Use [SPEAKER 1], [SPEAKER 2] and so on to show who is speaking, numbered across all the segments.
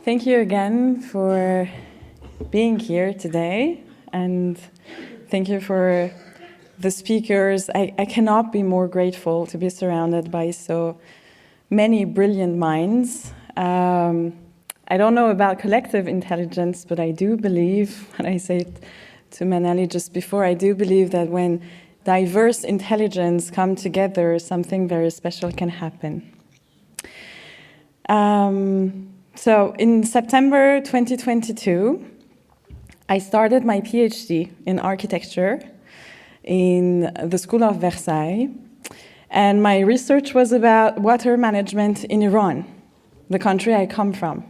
[SPEAKER 1] Thank you again for being here today, and thank you for the speakers. I cannot be more grateful to be surrounded by so many brilliant minds. I don't know about collective intelligence, but I do believe, and I say it to Manali just before, I do believe that when diverse intelligence come together, something very special can happen. So in September 2022, I started my PhD in architecture in the School of Versailles, and my research was about water management in Iran, the country I come from.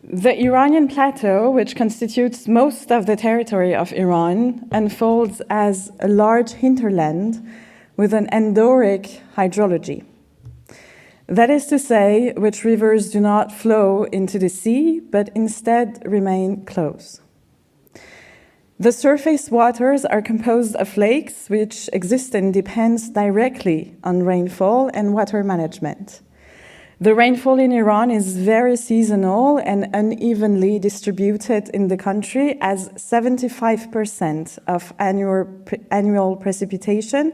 [SPEAKER 1] The Iranian plateau, which constitutes most of the territory of Iran, unfolds as a large hinterland with an endorheic hydrology. That is to say, which rivers do not flow into the sea, but instead remain close. The surface waters are composed of lakes, which existence depends directly on rainfall and water management. The rainfall in Iran is very seasonal and unevenly distributed in the country, as 75% of annual precipitation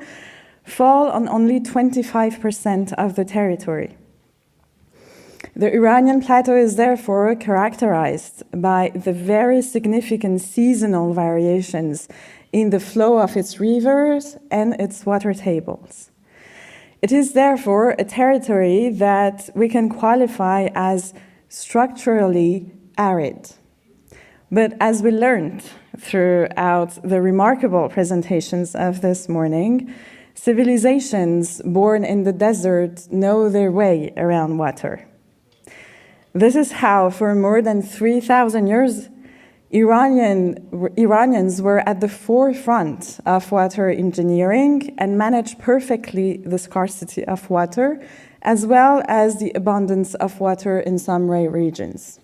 [SPEAKER 1] fall on only 25% of the territory. The Iranian plateau is therefore characterized by the very significant seasonal variations in the flow of its rivers and its water tables. It is therefore a territory that we can qualify as structurally arid. But as we learned throughout the remarkable presentations of this morning, civilizations born in the desert know their way around water. This is how, for more than 3,000 years, Iranians were at the forefront of water engineering and managed perfectly the scarcity of water, as well as the abundance of water in some regions.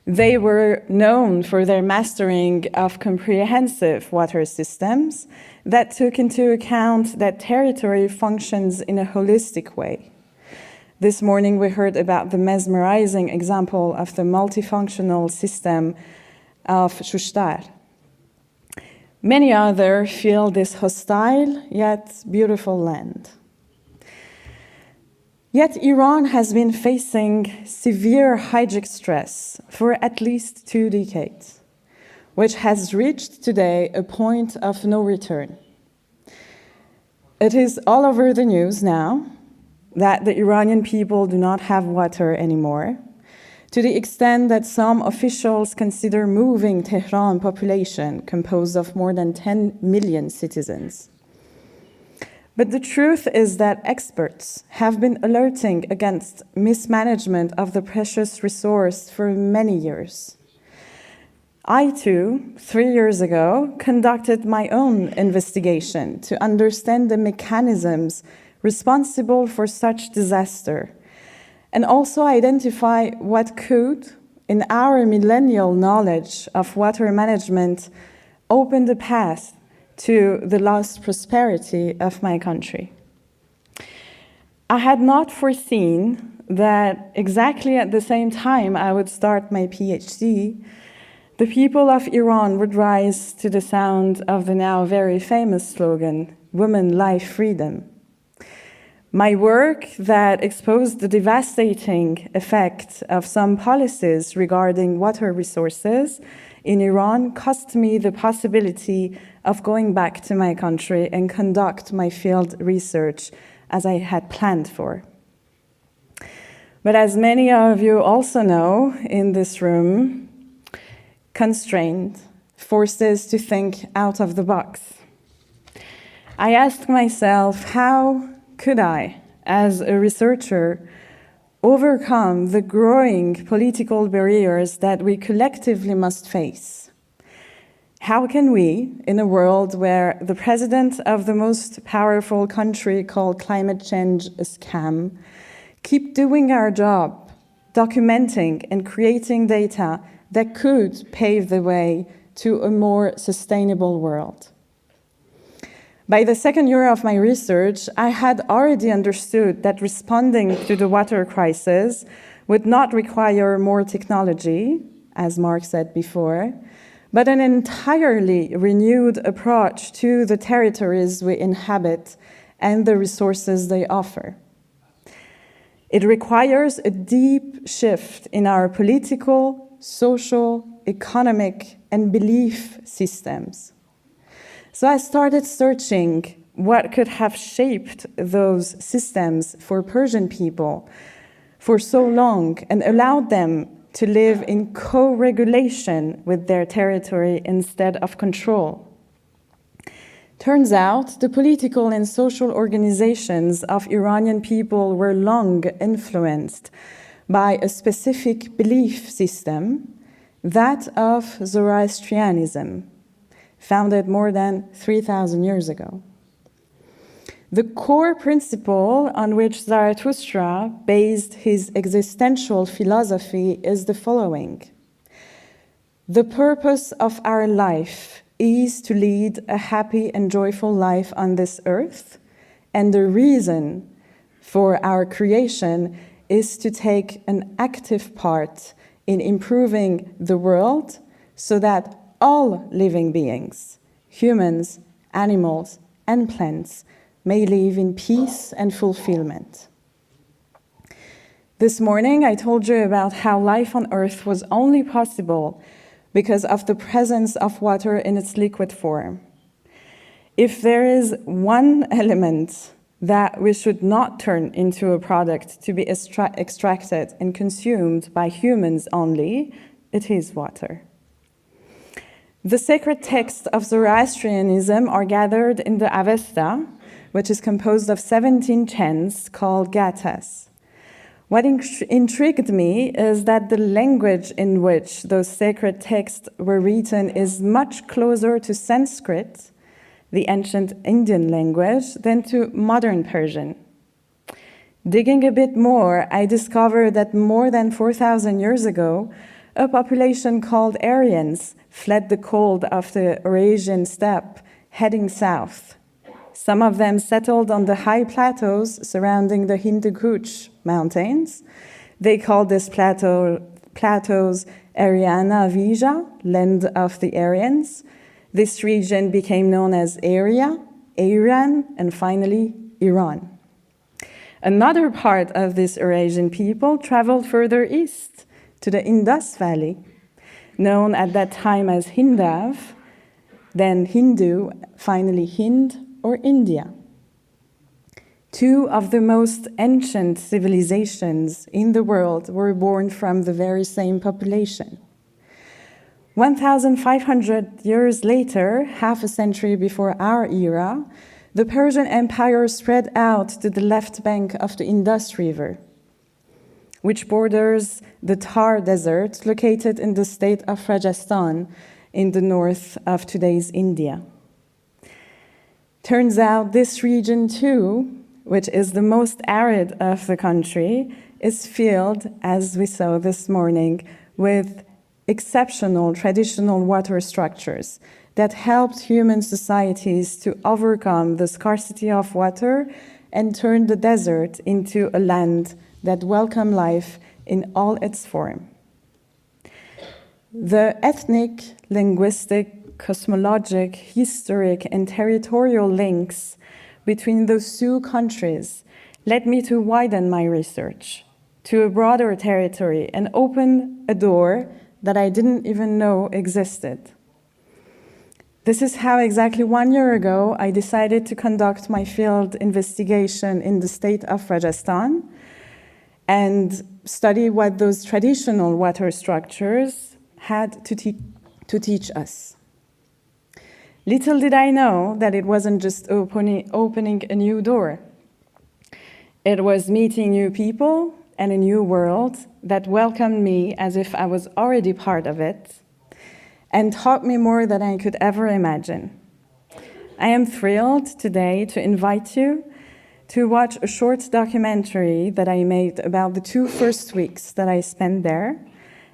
[SPEAKER 1] They were known for their mastering of comprehensive water systems that took into account that territory functions in a holistic way. This morning we heard about the mesmerizing example of the multifunctional system of Shushtar. Many others feel this hostile yet beautiful land. Yet Iran has been facing severe hydric stress for at least 2 decades, which has reached today a point of no return. It is all over the news now that the Iranian people do not have water anymore, to the extent that some officials consider moving Tehran population, composed of more than 10 million citizens. But the truth is that experts have been alerting against mismanagement of the precious resource for many years. I too, 3 years ago, conducted my own investigation to understand the mechanisms responsible for such disaster, and also identify what could, in our millennial knowledge of water management, open the path to the lost prosperity of my country. I had not foreseen that exactly at the same time I would start my PhD, the people of Iran would rise to the sound of the now very famous slogan, "Women, Life, Freedom." My work that exposed the devastating effect of some policies regarding water resources in Iran cost me the possibility of going back to my country and conduct my field research as I had planned for. But as many of you also know in this room, constraint forces to think out of the box. I asked myself, how could I, as a researcher, overcome the growing political barriers that we collectively must face? How can we, in a world where the president of the most powerful country called climate change a scam, keep doing our job, documenting and creating data that could pave the way to a more sustainable world? By the second year of my research, I had already understood that responding to the water crisis would not require more technology, as Mark said before, but an entirely renewed approach to the territories we inhabit and the resources they offer. It requires a deep shift in our political, social, economic, and belief systems. So I started searching what could have shaped those systems for Persian people for so long and allowed them to live in co-regulation with their territory instead of control. Turns out the political and social organizations of Iranian people were long influenced by a specific belief system, that of Zoroastrianism, founded more than 3,000 years ago. The core principle on which Zarathustra based his existential philosophy is the following: the purpose of our life is to lead a happy and joyful life on this earth, and the reason for our creation is to take an active part in improving the world so that all living beings, humans, animals, and plants, may live in peace and fulfillment. This morning, I told you about how life on Earth was only possible because of the presence of water in its liquid form. If there is one element that we should not turn into a product to be extracted and consumed by humans only, it is water. The sacred texts of Zoroastrianism are gathered in the Avesta, which is composed of 17 chants called gathas. What intrigued me is that the language in which those sacred texts were written is much closer to Sanskrit, the ancient Indian language, than to modern Persian. Digging a bit more, I discovered that more than 4,000 years ago, a population called Aryans fled the cold of the Eurasian steppe, heading south. Some of them settled on the high plateaus surrounding the Hindu Kuch mountains. They called these plateaus Aryana Vija, land of the Aryans. This region became known as Arya, Iran, and finally Iran. Another part of this Eurasian people traveled further east to the Indus Valley, known at that time as Hindav, then Hindu, finally Hind, or India. Two of the most ancient civilizations in the world were born from the very same population. 1,500 years later, half a century before our era, the Persian Empire spread out to the left bank of the Indus River, which borders the Thar Desert located in the state of Rajasthan in the north of today's India. Turns out this region too, which is the most arid of the country, is filled, as we saw this morning, with exceptional traditional water structures that helped human societies to overcome the scarcity of water and turn the desert into a land that welcomed life in all its form. The ethnic, linguistic, cosmologic, historic, and territorial links between those two countries led me to widen my research to a broader territory and open a door that I didn't even know existed. This is how exactly 1 year ago I decided to conduct my field investigation in the state of Rajasthan and study what those traditional water structures had to teach us. Little did I know that it wasn't just opening a new door. It was meeting new people and a new world that welcomed me as if I was already part of it and taught me more than I could ever imagine. I am thrilled today to invite you to watch a short documentary that I made about the 2 first weeks that I spent there,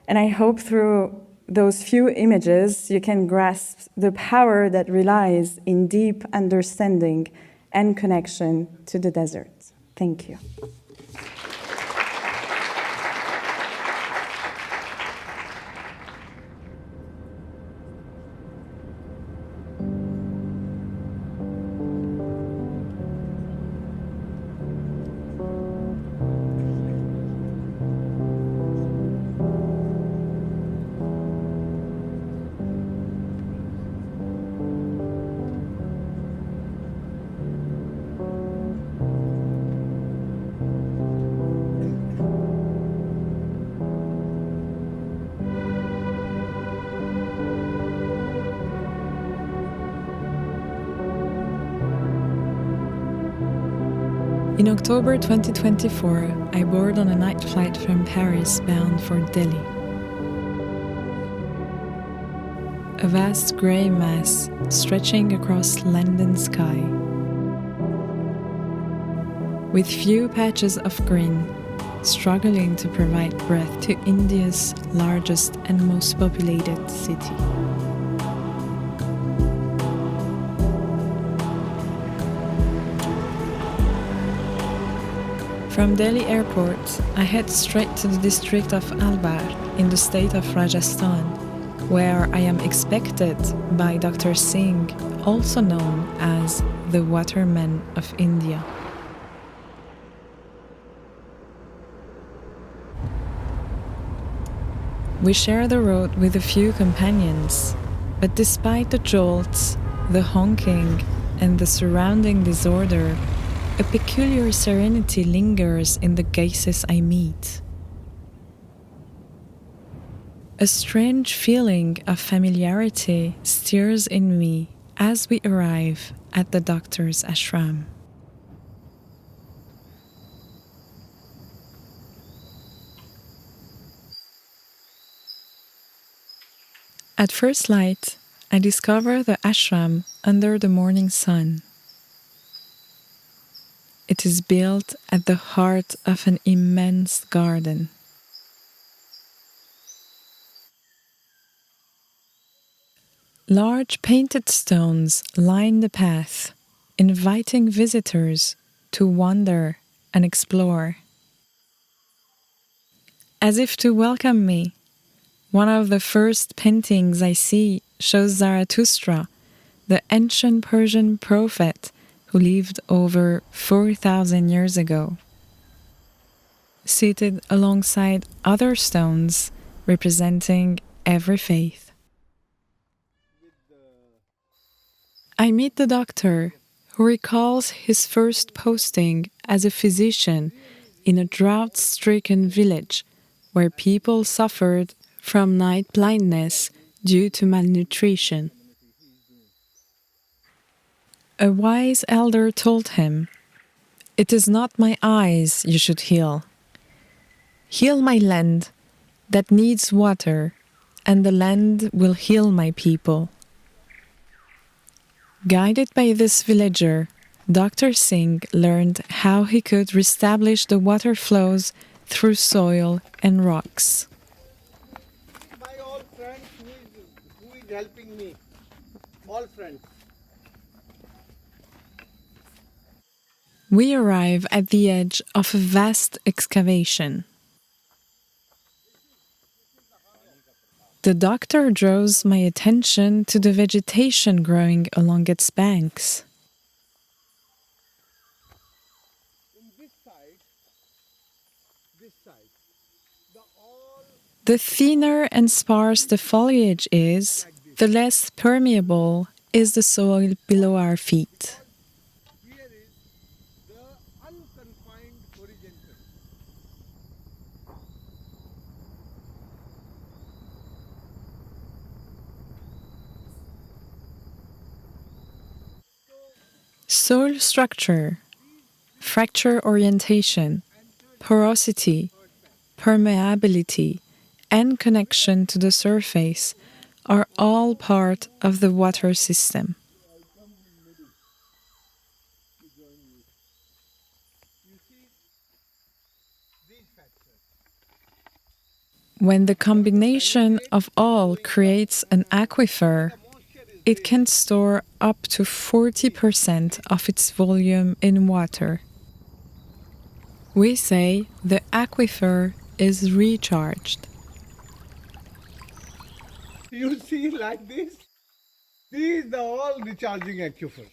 [SPEAKER 1] and I hope through those few images, you can grasp the power that relies in deep understanding and connection to the desert. Thank you.
[SPEAKER 2] In October 2024, I board on a night flight from Paris bound for Delhi. A vast grey mass stretching across London sky, with few patches of green, struggling to provide breath to India's largest and most populated city. From Delhi airport, I head straight to the district of Alwar in the state of Rajasthan, where I am expected by Dr. Singh, also known as the Waterman of India. We share the road with a few companions, but despite the jolts, the honking, and the surrounding disorder, a peculiar serenity lingers in the gazes I meet. A strange feeling of familiarity stirs in me as we arrive at the doctor's ashram. At first light, I discover the ashram under the morning sun. It is built at the heart of an immense garden. Large painted stones line the path, inviting visitors to wander and explore. As if to welcome me, one of the first paintings I see shows Zarathustra, the ancient Persian prophet who lived over 4,000 years ago, seated alongside other stones representing every faith. I meet the doctor, who recalls his first posting as a physician in a drought-stricken village where people suffered from night blindness due to malnutrition. A wise elder told him, "It is not my eyes you should heal. Heal my land that needs water, and the land will heal my people." Guided by this villager, Dr. Singh learned how he could reestablish the water flows through soil and rocks.
[SPEAKER 3] My old friend who is helping me, all friends.
[SPEAKER 2] We arrive at the edge of a vast excavation. The doctor draws my attention to the vegetation growing along its banks. The thinner and sparse the foliage is, the less permeable is the soil below our feet.
[SPEAKER 3] Here is the unconfined horizontal.
[SPEAKER 2] Soil structure, fracture orientation, porosity, permeability, and connection to the surface are all part of the water system. When the combination of all creates an aquifer, it can store up to 40% of its volume in water. We say the aquifer is recharged.
[SPEAKER 3] You see like this? These are all recharging aquifers.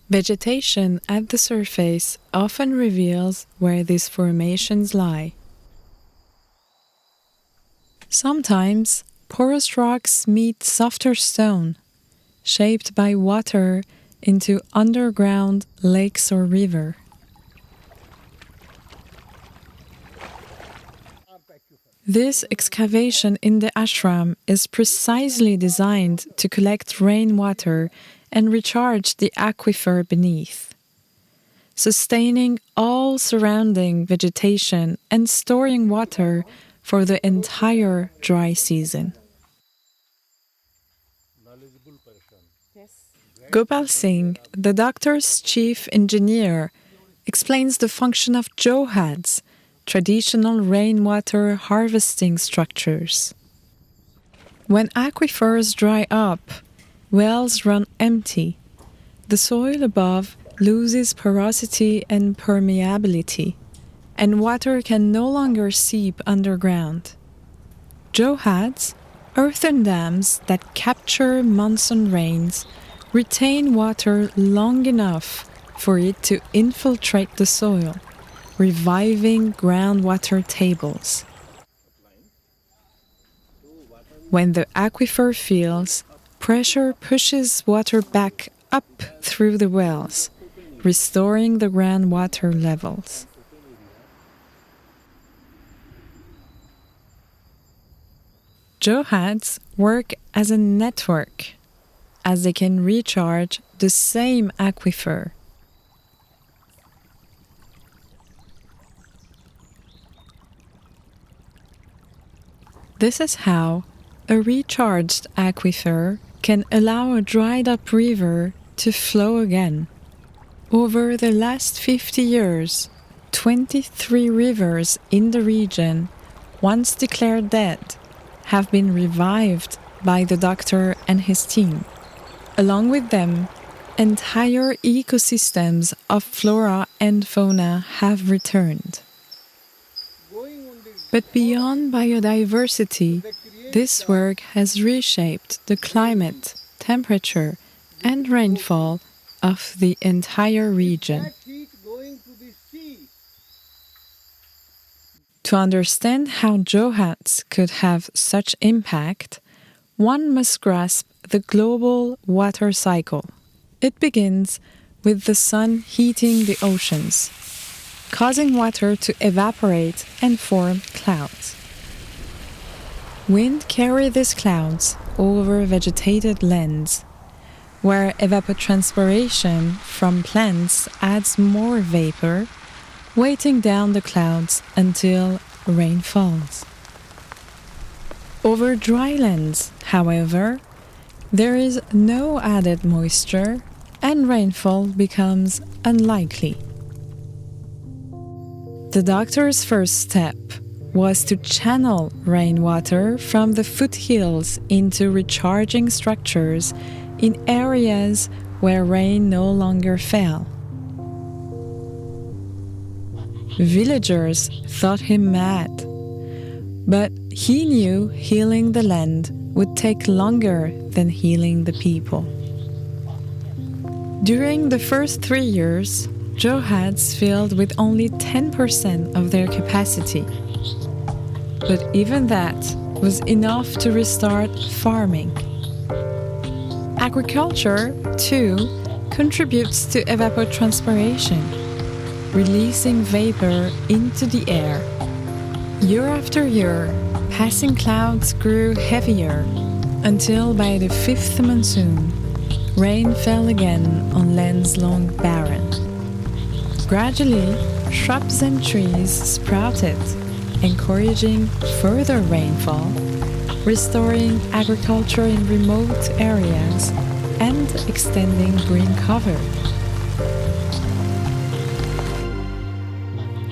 [SPEAKER 2] Vegetation at the surface often reveals where these formations lie. Sometimes, porous rocks meet softer stone, shaped by water into underground lakes or river. This excavation in the ashram is precisely designed to collect rainwater and recharge the aquifer beneath. sustaining all surrounding vegetation and storing water for the entire dry season. Gopal Singh, the doctor's chief engineer, explains the function of johads, traditional rainwater harvesting structures. When aquifers dry up, wells run empty. The soil above loses porosity and permeability, and water can no longer seep underground. Johads, earthen dams that capture monsoon rains, retain water long enough for it to infiltrate the soil, reviving groundwater tables. When the aquifer fills, pressure pushes water back up through the wells, restoring the groundwater levels. Johads work as a network, as they can recharge the same aquifer. This is how a recharged aquifer can allow a dried-up river to flow again. Over the last 50 years, 23 rivers in the region, once declared dead, have been revived by the doctor and his team. Along with them, entire ecosystems of flora and fauna have returned. But beyond biodiversity, this work has reshaped the climate, temperature, and rainfall of the entire region. To understand how johads could have such impact, one must grasp the global water cycle. It begins with the sun heating the oceans, causing water to evaporate and form clouds. Wind carries these clouds over vegetated lands, where evapotranspiration from plants adds more vapor, weighting down the clouds until rain falls. Over dry lands, however, there is no added moisture and rainfall becomes unlikely. The doctor's first step was to channel rainwater from the foothills into recharging structures in areas where rain no longer fell. Villagers thought him mad, but he knew healing the land would take longer than healing the people. During the first 3 years, johads filled with only 10% of their capacity. But even that was enough to restart farming. Agriculture, too, contributes to evapotranspiration, releasing vapor into the air. Year after year, passing clouds grew heavier until by the 5th monsoon, rain fell again on lands long barren. Gradually, shrubs and trees sprouted, encouraging further rainfall, restoring agriculture in remote areas, and extending green cover.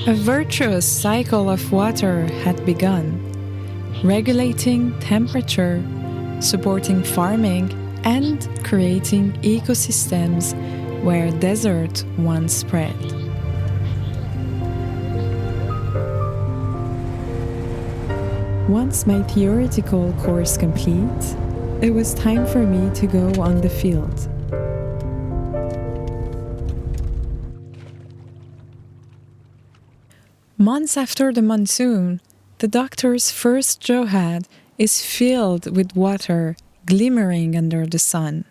[SPEAKER 2] A virtuous cycle of water had begun, regulating temperature, supporting farming, and creating ecosystems where desert once spread. Once my theoretical course complete, it was time for me to go on the field. Months after the monsoon, the doctor's first johad is filled with water glimmering under the sun.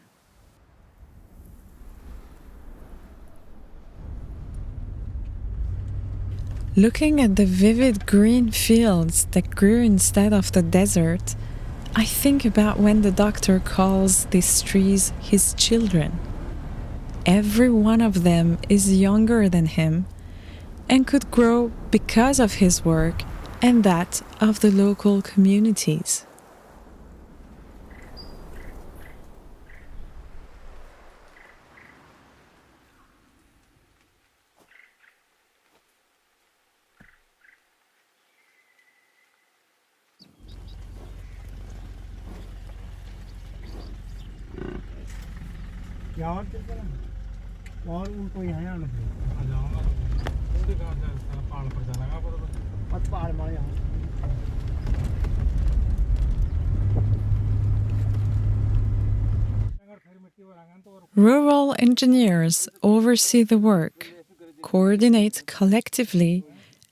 [SPEAKER 2] Looking at the vivid green fields that grew instead of the desert, I think about when the doctor calls these trees his children. every one of them is younger than him and could grow because of his work and that of the local communities.
[SPEAKER 3] और उनको यहाँ आना पहाड़ मारे यहाँ
[SPEAKER 2] Rural engineers oversee the work, coordinate collectively,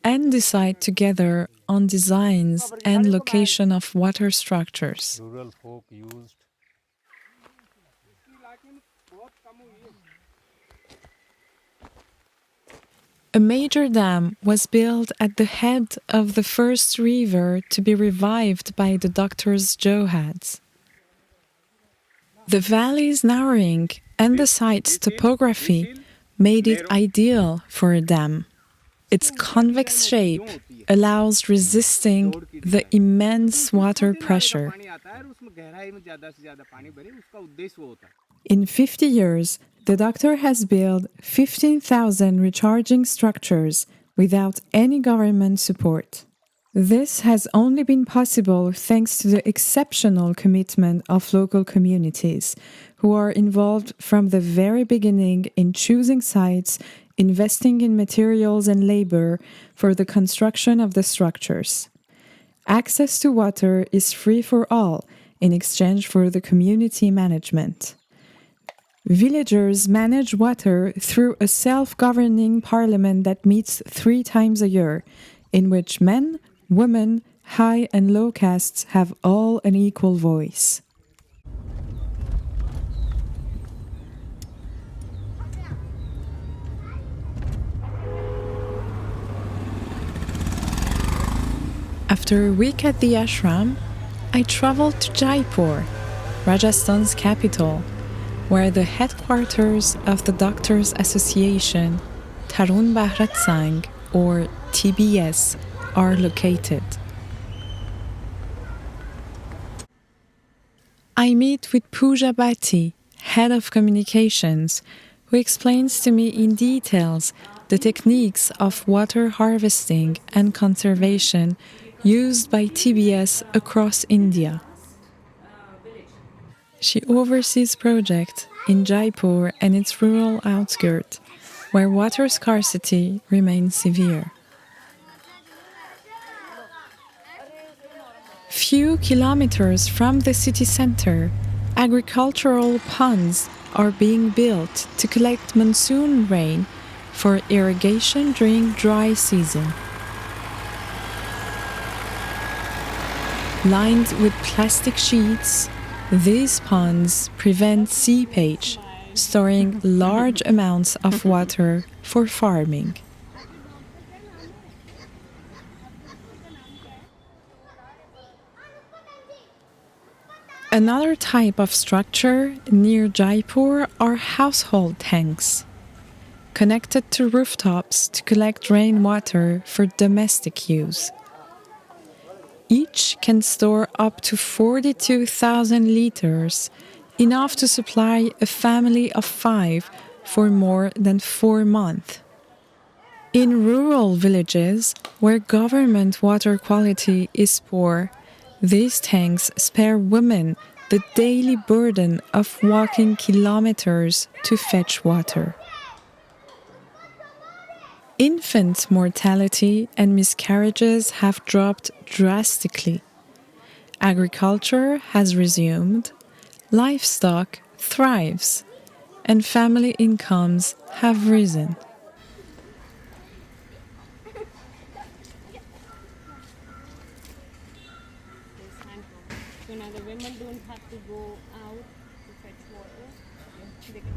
[SPEAKER 2] and decide together on designs and location of water structures.
[SPEAKER 4] Rural folk used
[SPEAKER 2] A major dam was built at the head of the first river to be revived by the doctors Johads. The valley's narrowing and the site's topography made it ideal for a dam. Its convex shape allows resisting the immense water pressure. In 50 years, the doctor has built 15,000 recharging structures without any government support. This has only been possible thanks to the exceptional commitment of local communities, who are involved from the very beginning in choosing sites, investing in materials and labor for the construction of the structures. Access to water is free for all in exchange for the community management. Villagers manage water through a self-governing parliament that meets 3 times a year, in which men, women, high and low castes have all an equal voice. After a week at the ashram, I traveled to Jaipur, Rajasthan's capital, where the headquarters of the Doctors Association, Tarun Bharat Sangh, or TBS, are located. I meet with Pooja Bhatti, head of communications, who explains to me in details the techniques of water harvesting and conservation used by TBS across India. She oversees projects in Jaipur and its rural outskirts, where water scarcity remains severe. Few kilometers from the city center, agricultural ponds are being built to collect monsoon rain for irrigation during dry season. Lined with plastic sheets, these ponds prevent seepage, storing large amounts of water for farming. Another type of structure near Jaipur are household tanks, connected to rooftops to collect rainwater for domestic use. Each can store up to 42,000 liters, enough to supply a family of 5 for more than 4 months. In rural villages, where government water quality is poor, these tanks spare women the daily burden of walking kilometers to fetch water. Infant mortality and miscarriages have dropped drastically. Agriculture has resumed, livestock thrives, and family incomes have risen.
[SPEAKER 5] So now the women don't have to go out to fetch water. They can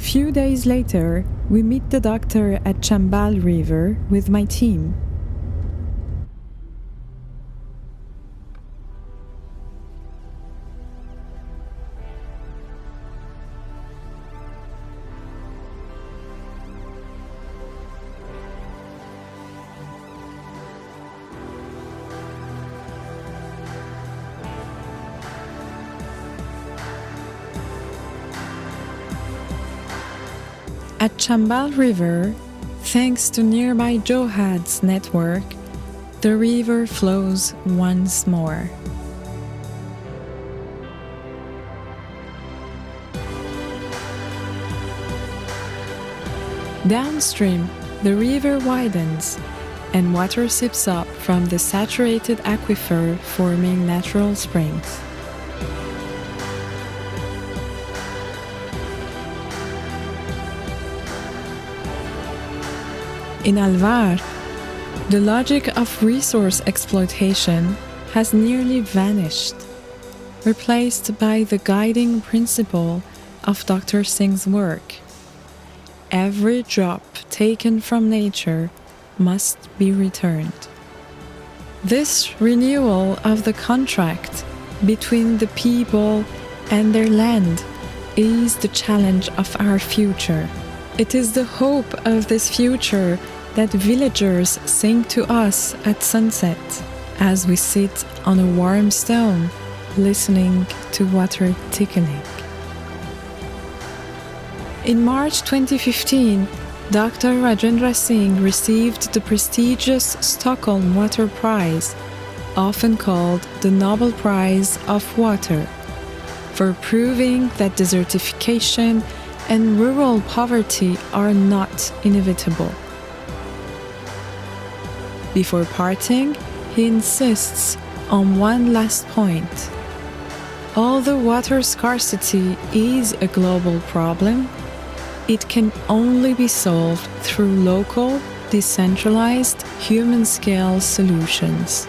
[SPEAKER 2] Few days later, we meet the doctor at Chambal River with my team. At Chambal River, thanks to nearby Johad's network, the river flows once more. Downstream, the river widens and water seeps up from the saturated aquifer, forming natural springs. In Alvar, the logic of resource exploitation has nearly vanished, replaced by the guiding principle of Dr. Singh's work. Every drop taken from nature must be returned. This renewal of the contract between the people and their land is the challenge of our future. It is the hope of this future that villagers sing to us at sunset as we sit on a warm stone listening to water tickling. In March 2015, Dr. Rajendra Singh received the prestigious Stockholm Water Prize, often called the Nobel Prize of Water, for proving that desertification and rural poverty are not inevitable. Before parting, he insists on one last point. Although water scarcity is a global problem, it can only be solved through local, decentralized, human-scale solutions.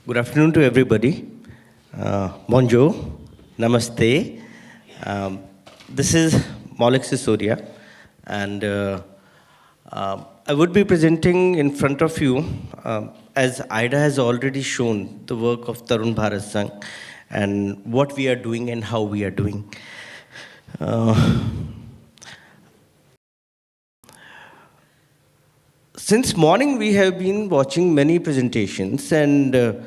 [SPEAKER 4] Good afternoon to everybody. Bonjour, namaste. This is Maulik Sisodia, and I would be presenting in front of you, as Ida has already shown, the work of Tarun Bharat Sangh and what we are doing and how we are doing. Since morning, we have been watching many presentations, and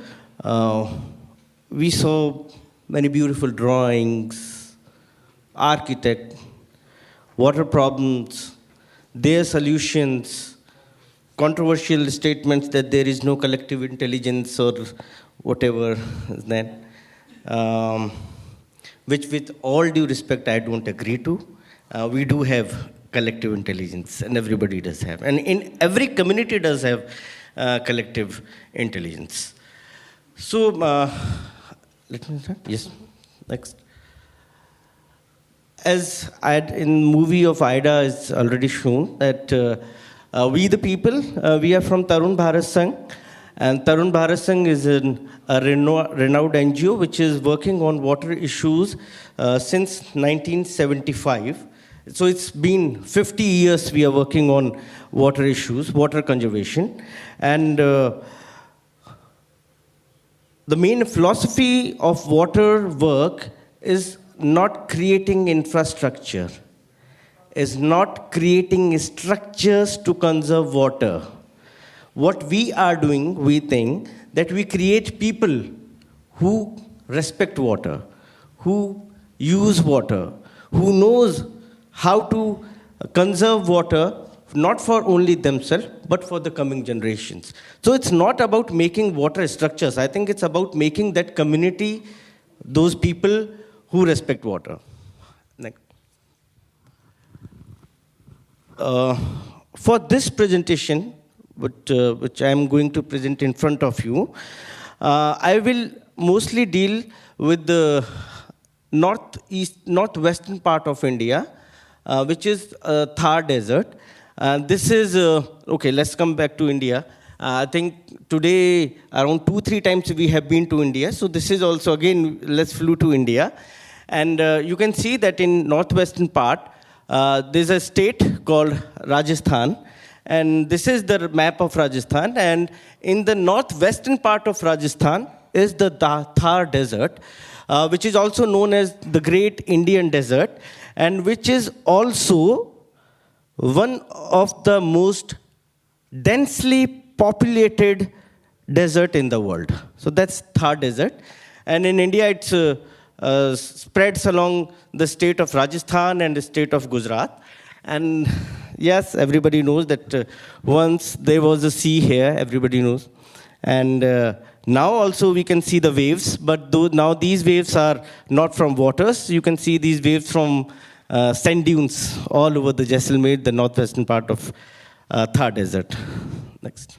[SPEAKER 4] we saw many beautiful drawings, architect, water problems, their solutions, controversial statements that there is no collective intelligence or whatever is that, which with all due respect, I don't agree to. We do have collective intelligence, and everybody does have. And in every community does have collective intelligence. So, let me start. Yes, next. As in movie of Ida is already shown, that we the people, we are from Tarun Bharat Sangh, and Tarun Bharat Sangh is a renowned NGO which is working on water issues since 1975. So it's been 50 years we are working on water issues, water conservation. And the main philosophy of water work is not creating infrastructure, is not creating structures to conserve water. What we are doing, we think, that we create people who respect water, who use water, who knows how to conserve water, not for only themselves, but for the coming generations. So it's not about making water structures. I think it's about making that community, those people who respect water. Next. For this presentation, which I am going to present in front of you. I will mostly deal with the northwestern part of India, which is Thar Desert. This is, okay, let's come back to India. I think today around 2-3 times we have been to India. So this is also, again, let's flew to India. And you can see that in northwestern part, there's a state called Rajasthan. And this is the map of Rajasthan. And in the northwestern part of Rajasthan is the Thar Desert, which is also known as the Great Indian Desert, and which is also one of the most densely populated desert in the world. So that's Thar Desert. And in India, it's spreads along the state of Rajasthan and the state of Gujarat. And yes, everybody knows that once there was a sea here, everybody knows. And now also we can see the waves, but now these waves are not from waters. You can see these waves from sand dunes all over the Jaisalmer, the northwestern part of Thar Desert. Next.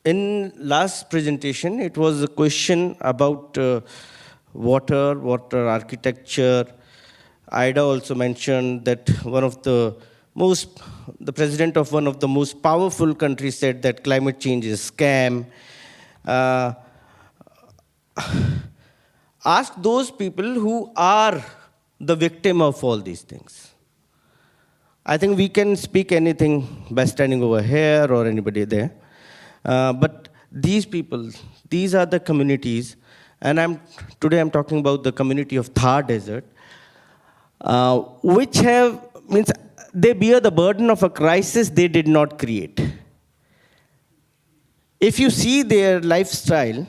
[SPEAKER 4] In last presentation, it was a question about water architecture. Ida also mentioned that the president of one of the most powerful countries said that climate change is scam. Ask those people who are the victim of all these things. I think we can speak anything by standing over here or anybody there. But these people, these are the communities, and today I'm talking about the community of Thar Desert, which they bear the burden of a crisis they did not create. If you see their lifestyle,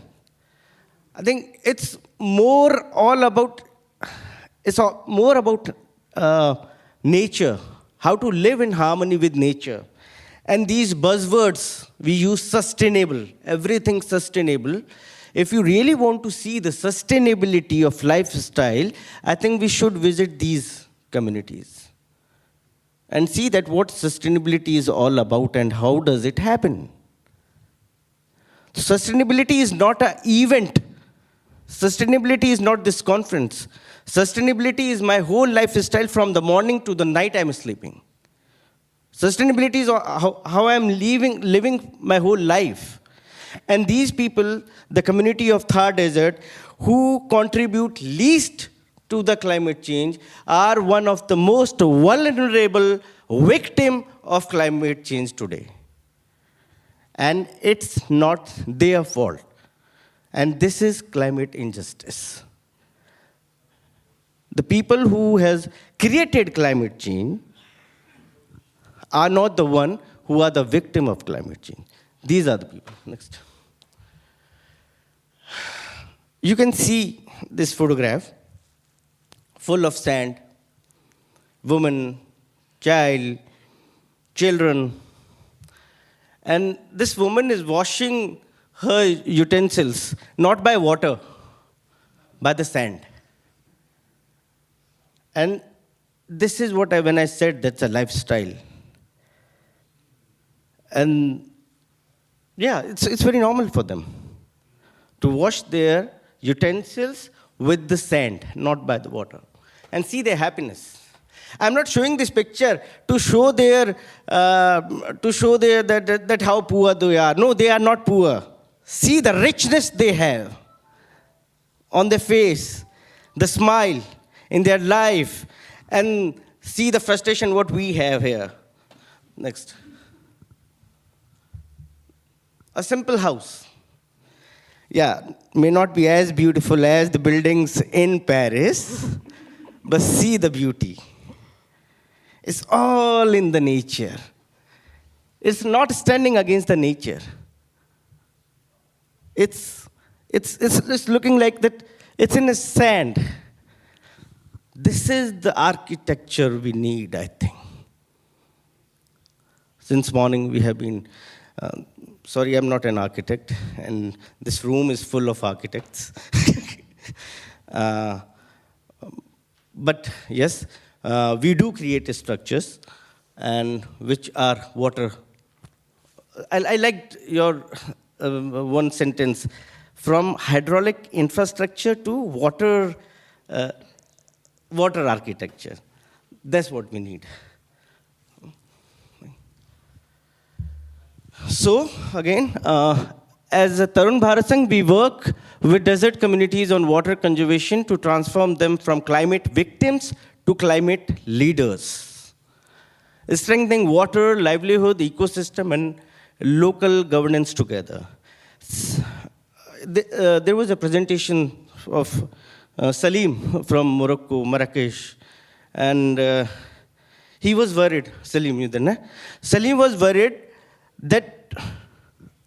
[SPEAKER 4] I think it's more about nature, how to live in harmony with nature. And these buzzwords, we use sustainable, everything sustainable. If you really want to see the sustainability of lifestyle, I think we should visit these communities and see that what sustainability is all about and how does it happen. Sustainability is not an event. Sustainability is not this conference. Sustainability is my whole lifestyle from the morning to the night I'm sleeping. Sustainability is how I'm living my whole life. And these people, the community of Thar Desert, who contribute least to the climate change, are one of the most vulnerable victims of climate change today. And it's not their fault. And this is climate injustice. The people who has created climate change are not the one who are the victim of climate change. These are the people. Next. You can see this photograph full of sand, woman, child, children. And this woman is washing her utensils, not by water, by the sand. And this is what when I said that's a lifestyle. And yeah, it's very normal for them to wash their utensils with the sand, not by the water, and see their happiness. I'm not showing this picture to show that how poor they are. No, they are not poor. See the richness they have on their face, the smile in their life, and see the frustration what we have here. Next. A simple house. Yeah, may not be as beautiful as the buildings in Paris, but see the beauty. It's all in the nature. It's not standing against the nature. It's looking like that. It's in the sand. This is the architecture we need, I think. Since morning we have been. Sorry, I'm not an architect, and this room is full of architects. But yes, we do create structures, and which are water. I liked your one sentence, from hydraulic infrastructure to water architecture. That's what we need. So, again, as a Tarun Bharat Sangh, we work with desert communities on water conservation to transform them from climate victims to climate leaders. Strengthening water, livelihood, ecosystem, and local governance together. There was a presentation of Salim from Morocco, Marrakesh, and he was worried, Salim was worried that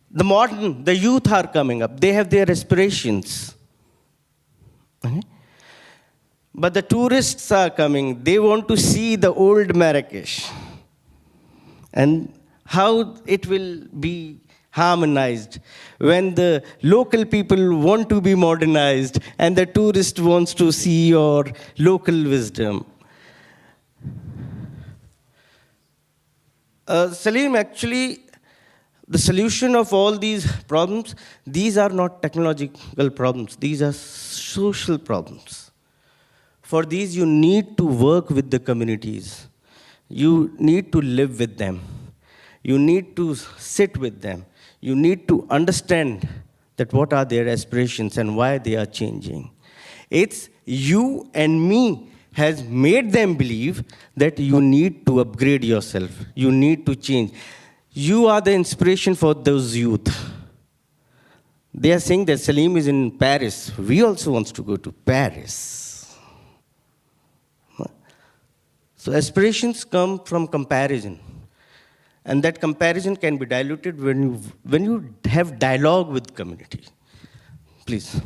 [SPEAKER 4] the youth are coming up, they have their aspirations. Okay? But the tourists are coming, they want to see the old Marrakesh. And how it will be harmonized when the local people want to be modernized and the tourist wants to see your local wisdom. Salim, actually, the solution of all these problems, these are not technological problems, these are social problems. For these, you need to work with the communities. You need to live with them. You need to sit with them. You need to understand that what are their aspirations and why they are changing. It's you and me has made them believe that you need to upgrade yourself. You need to change. You are the inspiration for those youth. They are saying that Salim is in Paris. We also want to go to Paris. So aspirations come from comparison. And that comparison can be diluted when you have dialogue with community. Please.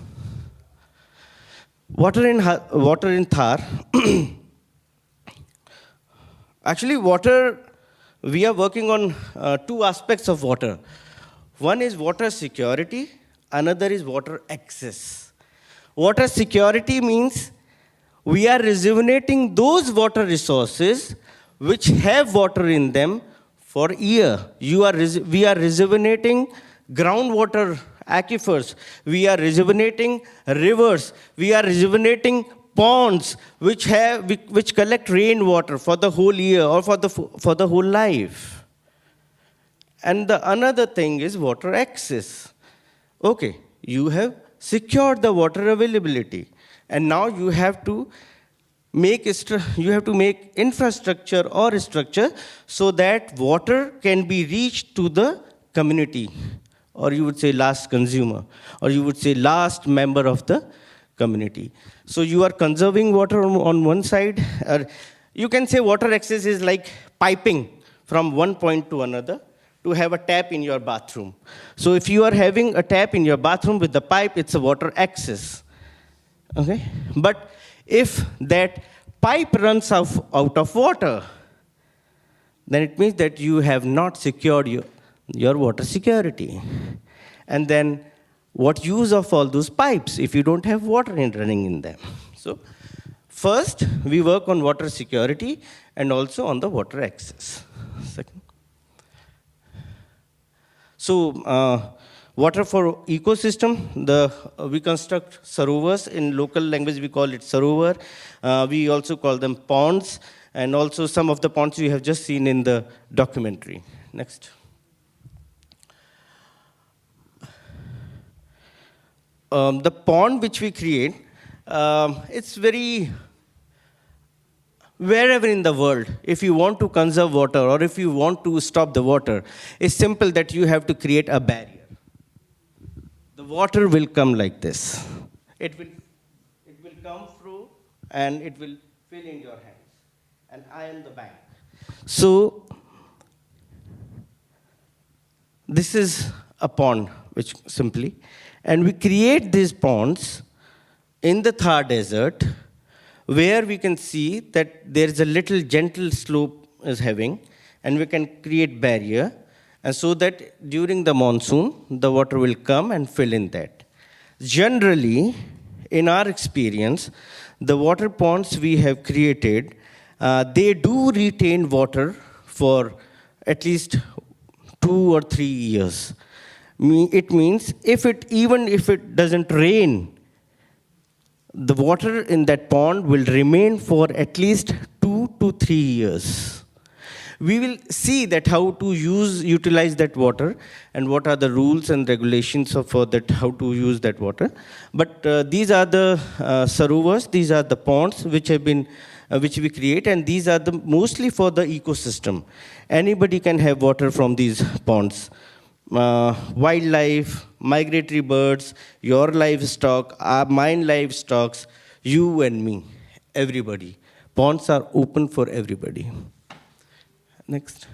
[SPEAKER 4] Water in Thar. Actually, water, we are working on two aspects of water. One is water security, another is water access. Water security means we are rejuvenating those water resources which have water in them for a year. We are rejuvenating groundwater aquifers. We are rejuvenating rivers. We are rejuvenating ponds which collect rainwater for the whole year or for the whole life. And the another thing is water access. Okay, you have secured the water availability, and now you have to make infrastructure or structure so that water can be reached to the community, or you would say last consumer, or you would say last member of the community. So you are conserving water on one side, or you can say water access is like piping from one point to another to have a tap in your bathroom. So if you are having a tap in your bathroom with the pipe, it's a water access. Okay? But if that pipe runs out of water, then it means that you have not secured your water security. And then what use of all those pipes if you don't have water running in them? So first, we work on water security and also on the water access. Second. So water for ecosystem, we construct sarovars. In local language, we call it sarovar. We also call them ponds, and also some of the ponds you have just seen in the documentary. Next. The pond which we create, it's very, wherever in the world, if you want to conserve water or if you want to stop the water, it's simple that you have to create a barrier. The water will come like this. It will come through and it will fill in your hands. And I am the bank. So this is a pond, which simply, and we create these ponds in the Thar Desert, where we can see that there is a little gentle slope is having, and we can create barrier, and so that during the monsoon, the water will come and fill in that. Generally, in our experience, the water ponds we have created they do retain water for at least 2 or 3 years. It means even if it doesn't rain, the water in that pond will remain for at least 2 to 3 years. We will see that how to utilize that water and what are the rules and regulations for that, how to use that water. But these are the sarovars, these are the ponds which have been, which we create, and these are mostly for the ecosystem. Anybody can have water from these ponds. Wildlife, migratory birds, your livestock, mine livestock, you and me, everybody. Ponds are open for everybody. Next.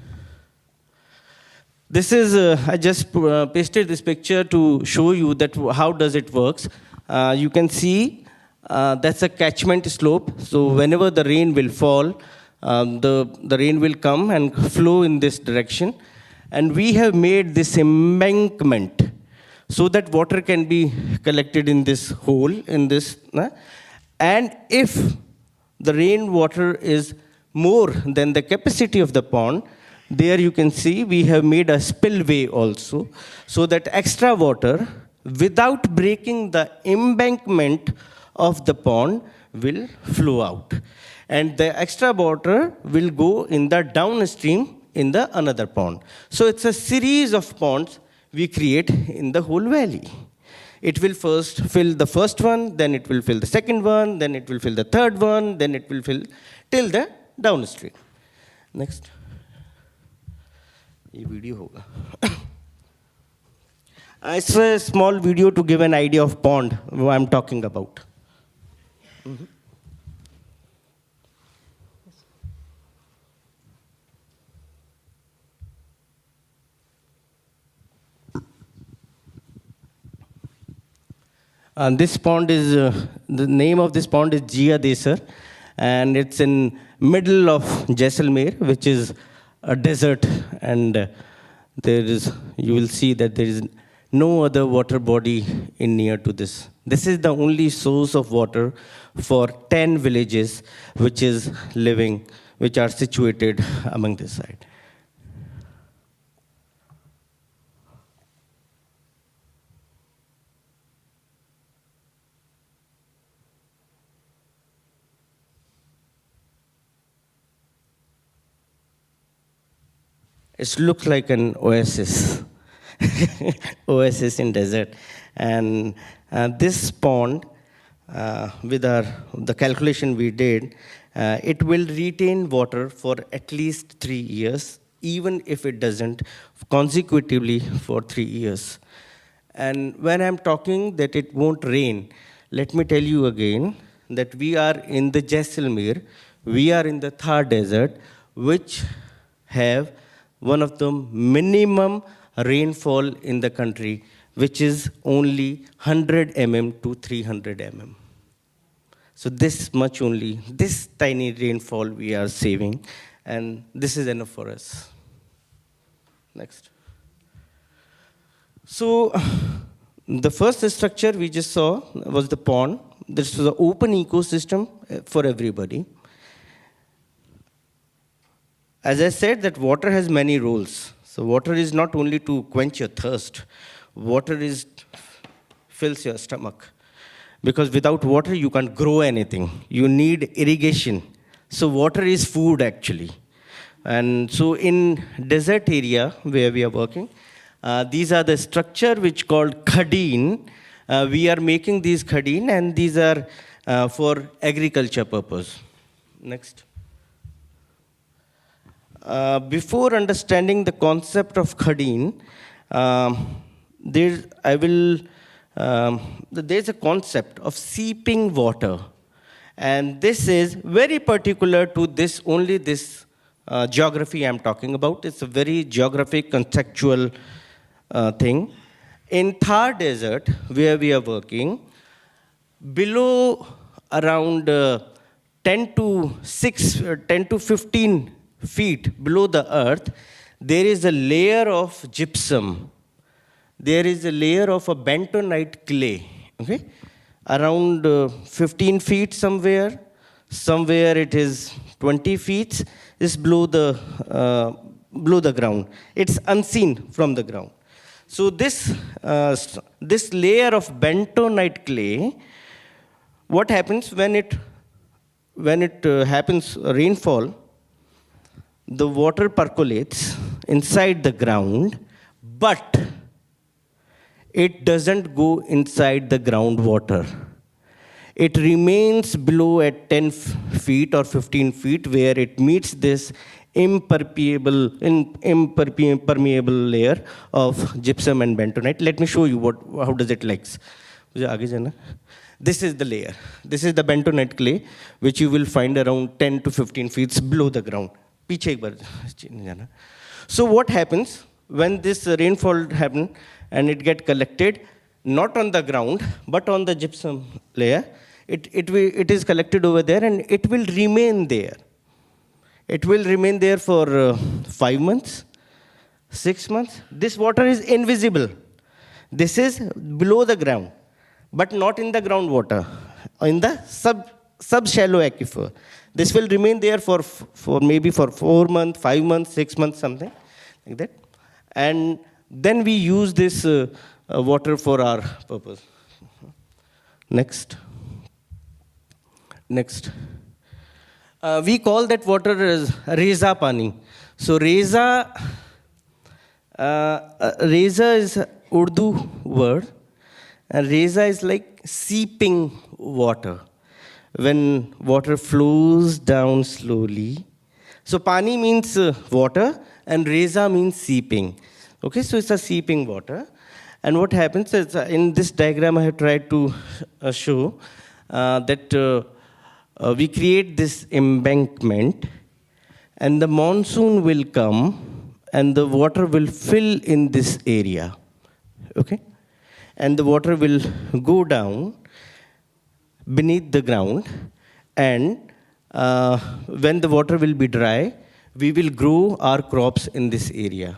[SPEAKER 4] This is, I just pasted this picture to show you that how does it works. You can see that's a catchment slope. So whenever the rain will fall, the rain will come and flow in this direction. And we have made this embankment so that water can be collected in this hole, in this. And if the rainwater is more than the capacity of the pond, there you can see we have made a spillway also, so that extra water, without breaking the embankment of the pond, will flow out. And the extra water will go in the downstream in the another pond. So it's a series of ponds we create in the whole valley. It will first fill the first one, then it will fill the second one, then it will fill the third one, then it will fill till the downstream. Next. This video hoga. It's a small video to give an idea of pond what I'm talking about. And this pond is, the name of this pond is désert, and it's in middle of Jaisalmer, which is a desert, and there is, you will see that there is no other water body in near to this. This is the only source of water for 10 villages which is living, which are situated among this side. It looks like an oasis, oasis in desert. And this pond, with the calculation we did, it will retain water for at least 3 years, even if it doesn't, consecutively for 3 years. And when I'm talking that it won't rain, let me tell you again that we are in the Jaisalmer, we are in the Thar Desert, which have one of the minimum rainfall in the country, which is only 100 mm to 300 mm. So this much only, this tiny rainfall we are saving, and this is enough for us. Next. So the first structure we just saw was the pond. This was an open ecosystem for everybody. As I said, that water has many roles. So water is not only to quench your thirst. Water fills your stomach. Because without water, you can't grow anything. You need irrigation. So water is food, actually. And so in desert area where we are working, these are the structure which called khadeen. We are making these khadeen, and these are for agriculture purpose. Next. Before understanding the concept of khadeen, there's a concept of seeping water. And this is very particular to this geography I'm talking about. It's a very geographic, conceptual thing. In Thar Desert, where we are working, below around 10 to 15 feet below the earth, there is a layer of gypsum. There is a layer of a bentonite clay, okay? Around 15 feet somewhere it is 20 feet is below the ground. It's unseen from the ground. So this layer of bentonite clay, what happens when it happens rainfall, the water percolates inside the ground, but it doesn't go inside the groundwater. It remains below at 10 feet or 15 feet, where it meets this impermeable layer of gypsum and bentonite. Let me show you how does it like. This is the layer. This is the bentonite clay, which you will find around 10 to 15 feet below the ground. So what happens when this rainfall happens and it get collected, not on the ground, but on the gypsum layer, it is collected over there and it will remain there. It will remain there for 5 months, 6 months. This water is invisible. This is below the ground, but not in the groundwater, in the sub-shallow aquifer. This will remain there for maybe 4 months, 5 months, 6 months, something like that. And then we use this water for our purpose. Next. We call that water as reza pani. So reza is Urdu word, and reza is like seeping water. When water flows down slowly. So pani means water, and reza means seeping. Okay, so it's a seeping water. And what happens is, in this diagram I have tried to show that we create this embankment, and the monsoon will come, and the water will fill in this area. Okay? And the water will go down beneath the ground, and when the water will be dry, we will grow our crops in this area.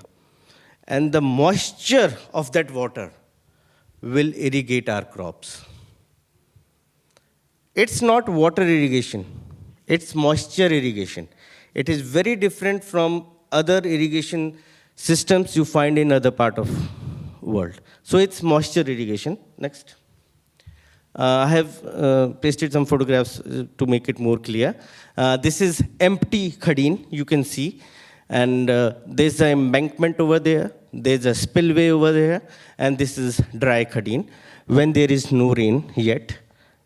[SPEAKER 4] And the moisture of that water will irrigate our crops. It's not water irrigation, it's moisture irrigation. It is very different from other irrigation systems you find in other part of world. So it's moisture irrigation. Next. I have pasted some photographs to make it more clear. This is empty khadeen, you can see. And there's an embankment over there. There's a spillway over there. And this is dry khadeen when there is no rain yet.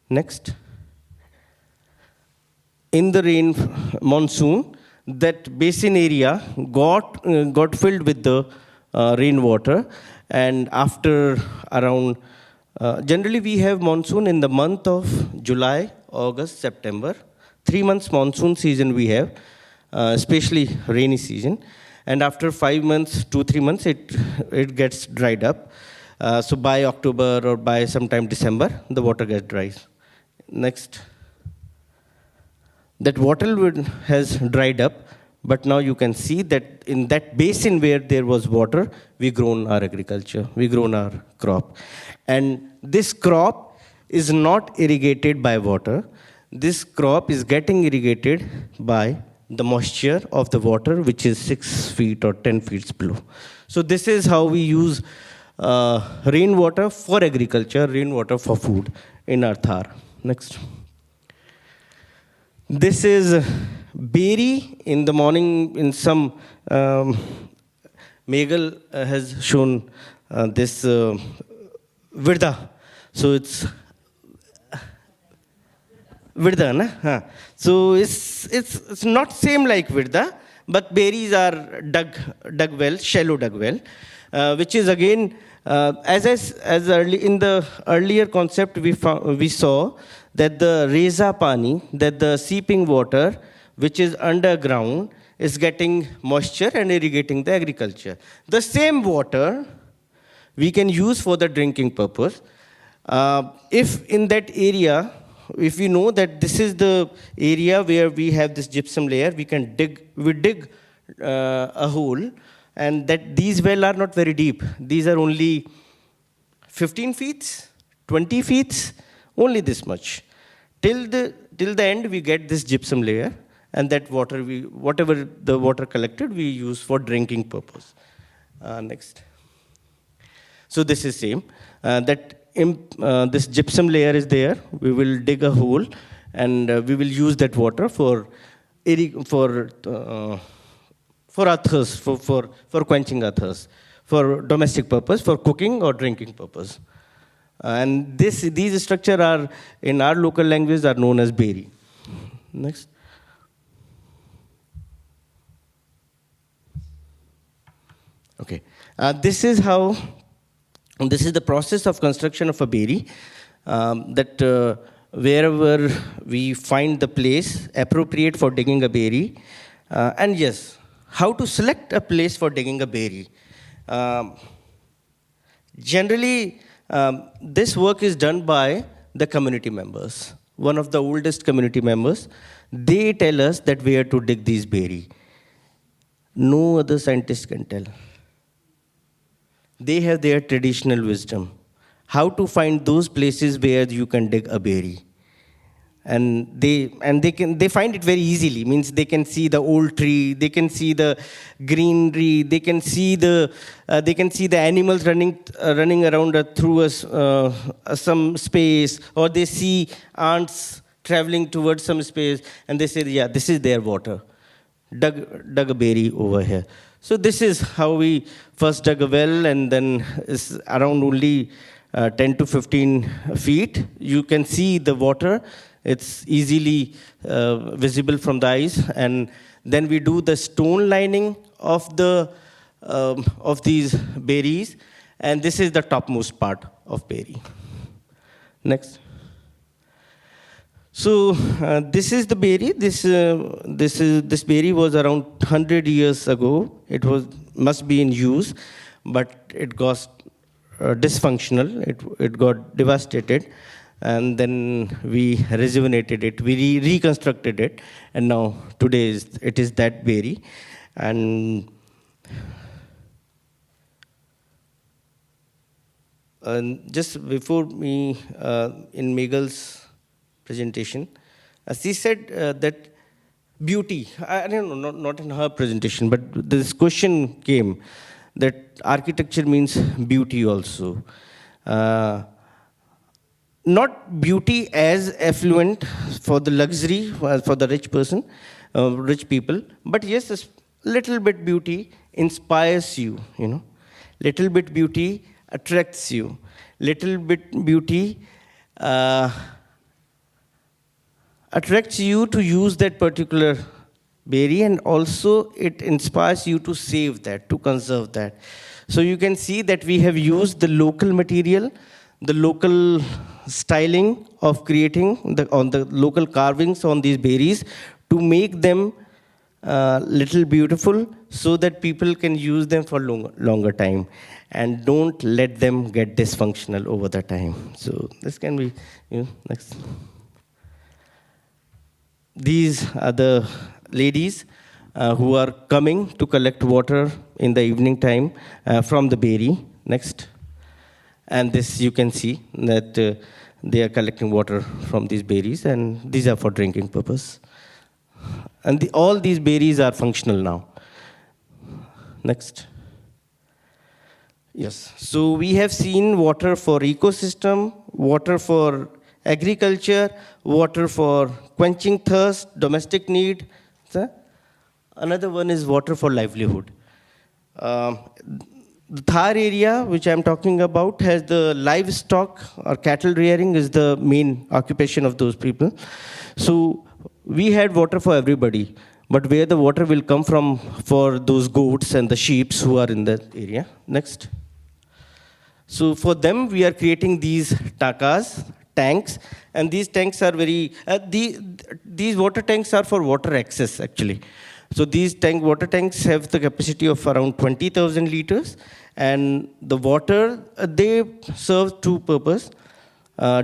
[SPEAKER 4] Next. In the monsoon, that basin area got filled with the rainwater. And after around generally, we have monsoon in the month of July, August, September. 3 months monsoon season we have, especially rainy season. And after 5 months, 2-3 months, it gets dried up. So by October or by sometime December, the water gets dry. Next. That water has dried up, but now you can see that in that basin where there was water, we grown our agriculture, we grown our crop. And this crop is not irrigated by water. This crop is getting irrigated by the moisture of the water, which is 6 feet or 10 feet below. So this is how we use rainwater for agriculture, rainwater for food in our Thar. Next. This is berry. In the morning, in some, Megal has shown this virda. So it's virda, na? So it's not same like virda, but berries are dug well, shallow dug well, which is again as early in the earlier concept we saw that the reza pani, that the seeping water which is underground is getting moisture and irrigating the agriculture. The same water we can use for the drinking purpose. If in that area, if we know that this is the area where we have this gypsum layer, we dig a hole, and that these wells are not very deep. These are only 15 feet, 20 feet, only this much. Till the end, we get this gypsum layer, and that water, whatever the water collected, we use for drinking purpose. Next. So this is same. This gypsum layer is there. We will dig a hole, and we will use that water for our thirst, for quenching our thirst, for domestic purpose, for cooking or drinking purpose. And these structures are, in our local language, are known as beri. Next. Okay. This is the process of construction of a beri, wherever we find the place appropriate for digging a beri. And yes, how to select a place for digging a beri. Generally, this work is done by the community members. One of the oldest community members, they tell us that where to dig these beri. No other scientist can tell. They have their traditional wisdom. How to find those places where you can dig a beri. And they find it very easily. Means they can see the old tree, they can see the greenery, they can see the animals running around through some space, or they see ants traveling towards some space, and they say, yeah, this is their water. Dug a beri over here. So this is how we first dug a well, and then it's around only 10 to 15 feet. You can see the water. It's easily visible from the eyes. And then we do the stone lining of these beris. And this is the topmost part of beri. Next. So this is the beri. This beri was around 100 years ago. It must be in use, but it got dysfunctional. It got devastated, and then we rejuvenated it. We reconstructed it, and now today it is that beri. And just before me, in Meghal's presentation, she said that beauty, I don't know, not in her presentation, but this question came that architecture means beauty also. Not beauty as affluent for the luxury, for the rich person, rich people, but yes, a little bit beauty inspires you, Little bit beauty attracts you. Little bit beauty attracts you to use that particular beri, and also it inspires you to save that, to conserve that. So you can see that we have used the local material, the local styling of creating on the local carvings on these beris to make them little beautiful, so that people can use them for longer time, and don't let them get dysfunctional over the time. So this can be, next. These are the ladies who are coming to collect water in the evening time from the beri. Next. And this you can see that they are collecting water from these beris, and these are for drinking purpose. And all these beris are functional now. Next. Yes. So we have seen water for ecosystem, water for agriculture, water for quenching thirst, domestic need. Another one is water for livelihood. The Thar area, which I'm talking about, has the livestock or cattle rearing is the main occupation of those people. So we had water for everybody, but where the water will come from for those goats and the sheep who are in that area. Next. So for them, we are creating these takas, tanks, and these tanks are very, these water tanks are for water access actually. So these water tanks have the capacity of around 20,000 liters, and the water, they serve two purposes.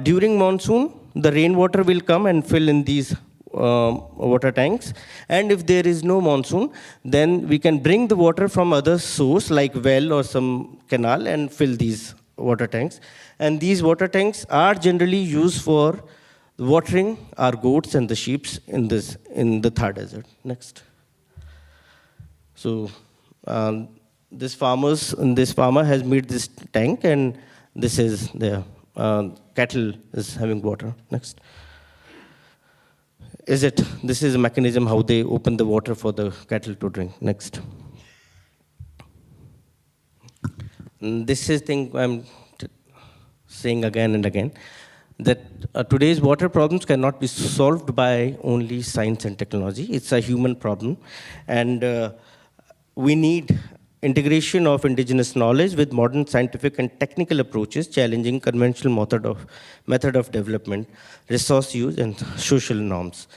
[SPEAKER 4] During monsoon, the rainwater will come and fill in these water tanks, and if there is no monsoon, then we can bring the water from other source like well or some canal and fill these water tanks. And these water tanks are generally used for watering our goats and the sheep in the Thar desert. Next. So this farmer has made this tank, and this is the cattle is having water. Next. This is a mechanism how they open the water for the cattle to drink. Next. And this is thing I'm saying again and again, that today's water problems cannot be solved by only science and technology. It's a human problem, and we need integration of indigenous knowledge with modern scientific and technical approaches, challenging conventional method of development, resource use, and social norms.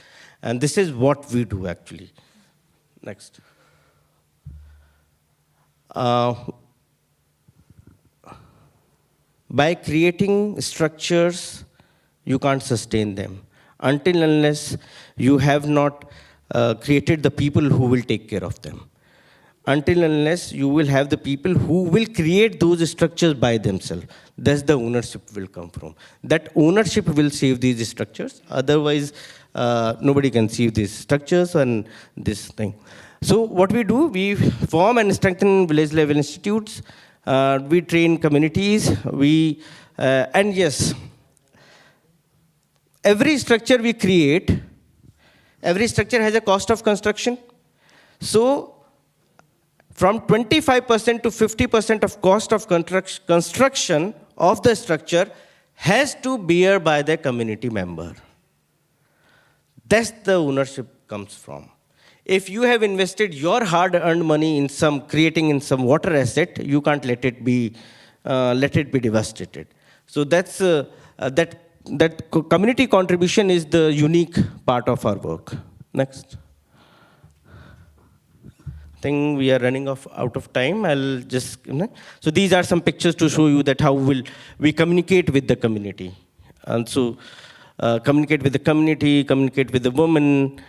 [SPEAKER 4] And this is what we do, actually. Next. By creating structures, you can't sustain them until unless you have not created the people who will take care of them. Until unless you will have the people who will create those structures by themselves. That's the ownership will come from. That ownership will save these structures. Otherwise, nobody can save these structures and this thing. So what we do, we form and strengthen village level institutes. We train communities. And yes, every structure we create, every structure has a cost of construction. So from 25% to 50% of cost of construction of the structure has to bear by the community member. That's the ownership comes from. If you have invested your hard-earned money in creating in some water asset, you can't let it be devastated. So that's that community contribution is the unique part of our work. Next. I think we are running out of time. I'll just, so these are some pictures to show you that how will we communicate with the community. And so communicate with the community, communicate with the women.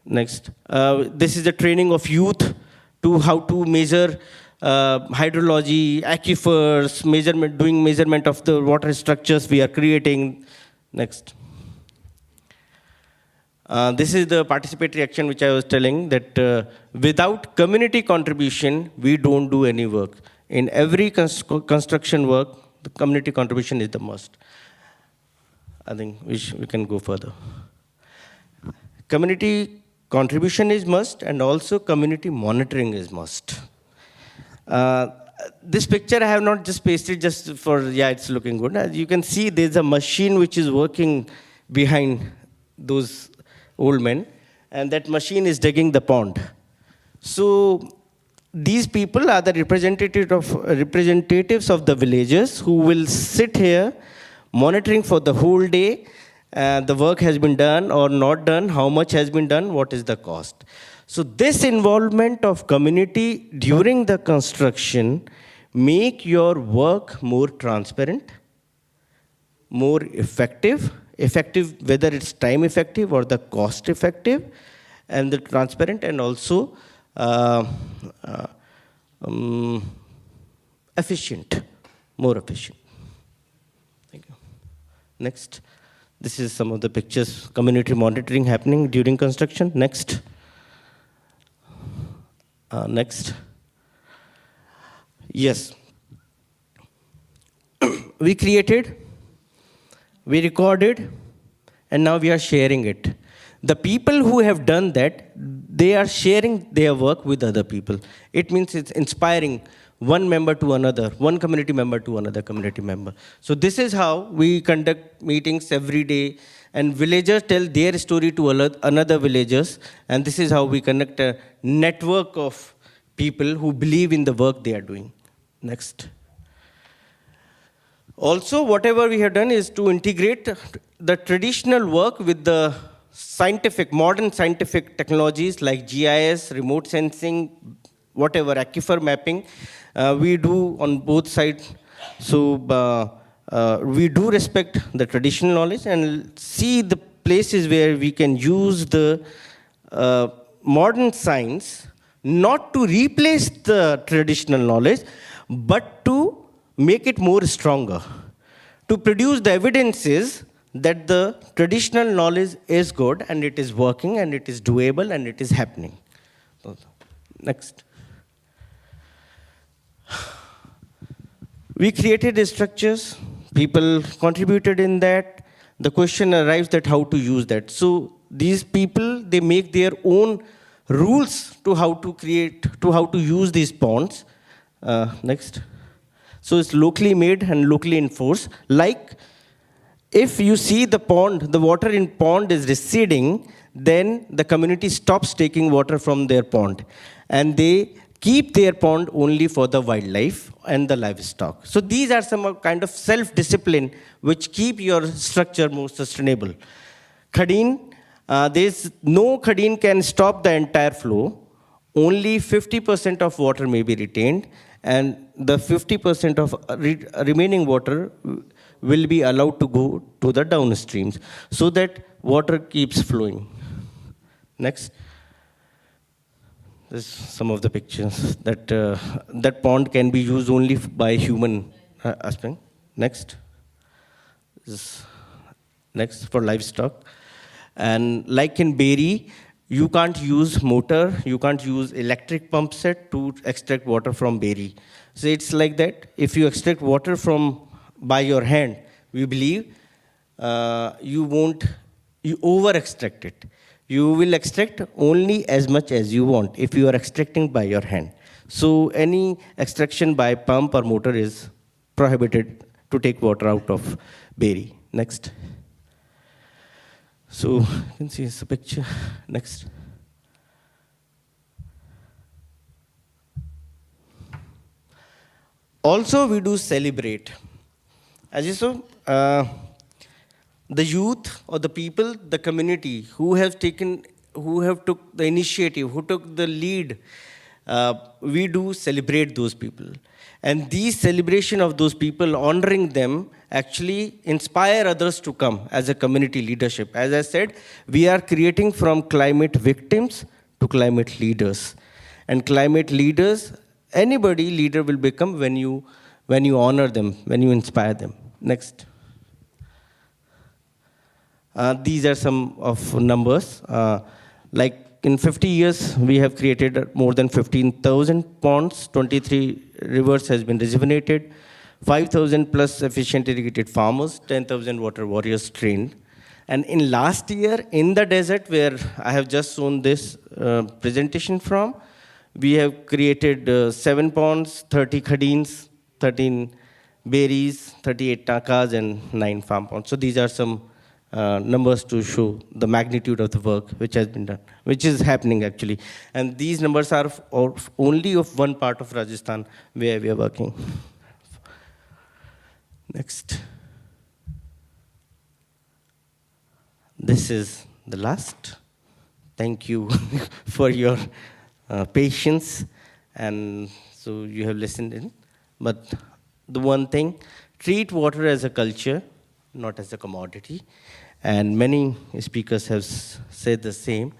[SPEAKER 4] Next. This is the training of youth to how to measure hydrology, aquifers, doing measurement of the water structures we are creating. Next. This is the participatory action which I was telling, that without community contribution, we don't do any work. In every construction work, the community contribution is the must. I think we can go further. Community contribution is must, and also community monitoring is must. This picture I have not just pasted just for, it's looking good. As you can see, there's a machine which is working behind those old men, and that machine is digging the pond. So these people are the representatives of the villagers who will sit here monitoring for the whole day. The work has been done or not done, how much has been done, what is the cost. So this involvement of community during the construction make your work more transparent, more effective, whether it's time effective or the cost effective, and the transparent, and also efficient, more efficient. Thank you. Next. This is some of the pictures, community monitoring happening during construction. Next. Next. Yes. We created, we recorded, and now we are sharing it. The people who have done that, they are sharing their work with other people. It means it's inspiring one member to another, one community member to another community member. So this is how we conduct meetings every day, and villagers tell their story to another villagers, and this is how we conduct a network of people who believe in the work they are doing. Next. Also, whatever we have done is to integrate the traditional work with the modern scientific technologies like GIS, remote sensing, whatever, aquifer mapping, we do on both sides. So we do respect the traditional knowledge and see the places where we can use the modern science not to replace the traditional knowledge, but to make it more stronger, to produce the evidences that the traditional knowledge is good and it is working and it is doable and it is happening. Next. We created structures, people contributed in that. The question arrives that how to use that. So these people, they make their own rules to how to create, to how to use these ponds. Next. So it's locally made and locally enforced. Like, if you see the pond, the water in pond is receding, then the community stops taking water from their pond. And they keep their pond only for the wildlife and the livestock. So these are some kind of self-discipline which keep your structure more sustainable. Khadeen, there's no khadeen can stop the entire flow. Only 50% of water may be retained, and the 50% of remaining water will be allowed to go to the downstreams so that water keeps flowing. Next. This is some of the pictures that that pond can be used only by human aspect. Next. Next for livestock. And like in Berry, you can't use motor, you can't use electric pump set to extract water from Berry. So it's like that. If you extract water from by your hand, we believe you over extract it. You will extract only as much as you want if you are extracting by your hand. So any extraction by pump or motor is prohibited to take water out of Berry. Next. So you can see this picture. Next. Also, we do celebrate. As you saw, the youth or the people, the community who have took the initiative, who took the lead, we do celebrate those people. And these celebration of those people, honoring them, actually inspire others to come as a community leadership. As I said, we are creating from climate victims to climate leaders. And climate leaders, anybody leader will become when you honor them, when you inspire them. Next. These are some of numbers. Like in 50 years, we have created more than 15,000 ponds, 23 rivers has been rejuvenated, 5,000 plus efficient irrigated farmers, 10,000 water warriors trained. And in last year, in the desert where I have just shown this presentation from, we have created 7 ponds, 30 khadeens, 13 berries, 38 takas, and 9 farm ponds. So these are some numbers to show the magnitude of the work which has been done, which is happening actually. And these numbers are only of one part of Rajasthan where we are working. Next. This is the last. Thank you for your patience, and so you have listened in. But the one thing, treat water as a culture, not as a commodity. And many speakers have said the same,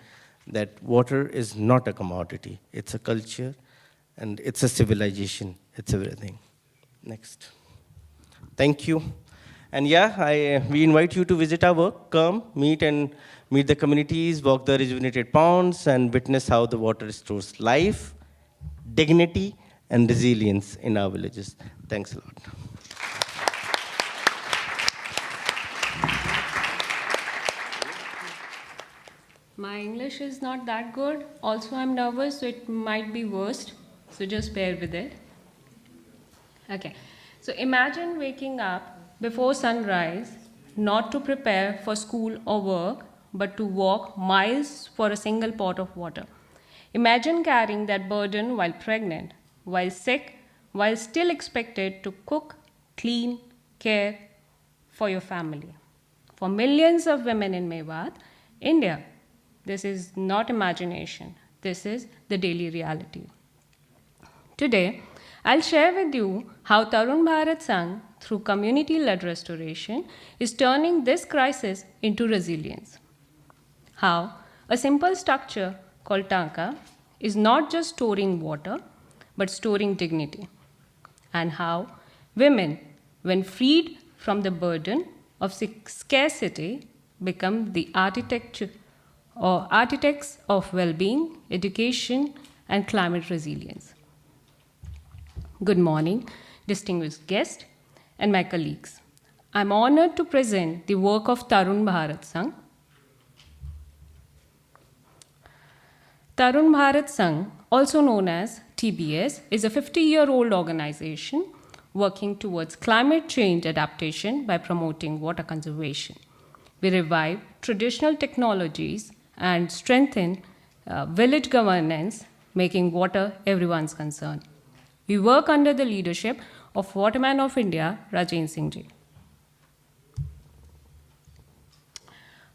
[SPEAKER 4] that water is not a commodity. It's a culture, and it's a civilization. It's everything. Next. Thank you. And yeah, we invite you to visit our work. Come, meet the communities, walk the rejuvenated ponds, and witness how the water restores life, dignity, and resilience in our villages. Thanks a lot.
[SPEAKER 5] My English is not that good. Also, I'm nervous, so it might be worst. So just bear with it. Okay. So imagine waking up before sunrise, not to prepare for school or work, but to walk miles for a single pot of water. Imagine carrying that burden while pregnant, while sick, while still expected to cook, clean, care for your family. For millions of women in Mewat, India, this is not imagination. This is the daily reality. Today, I'll share with you how Tarun Bharat Sangh, through community-led restoration, is turning this crisis into resilience. How a simple structure called tanka is not just storing water, but storing dignity. And how women, when freed from the burden of scarcity become the architecture or architects of well-being, education, and climate resilience. Good morning, distinguished guests and my colleagues. I'm honored to present the work of Tarun Bharat Sangh. Tarun Bharat Sangh, also known as TBS, is a 50-year-old organization working towards climate change adaptation by promoting water conservation. We revive traditional technologies and strengthen village governance, making water everyone's concern. We work under the leadership of Waterman of India, Rajen Singh Ji.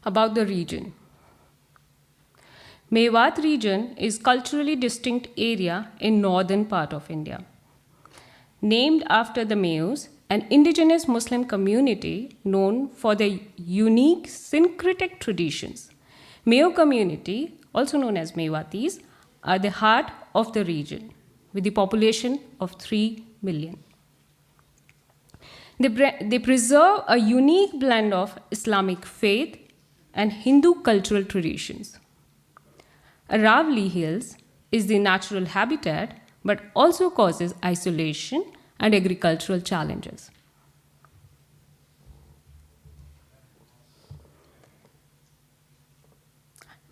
[SPEAKER 5] About the region. Mewat region is culturally distinct area in northern part of India. Named after the Mayos, an indigenous Muslim community known for their unique syncretic traditions. Mayo community, also known as Mewatis, are the heart of the region with the population of 3 million. They preserve a unique blend of Islamic faith and Hindu cultural traditions. Aravali Hills is the natural habitat but also causes isolation and agricultural challenges.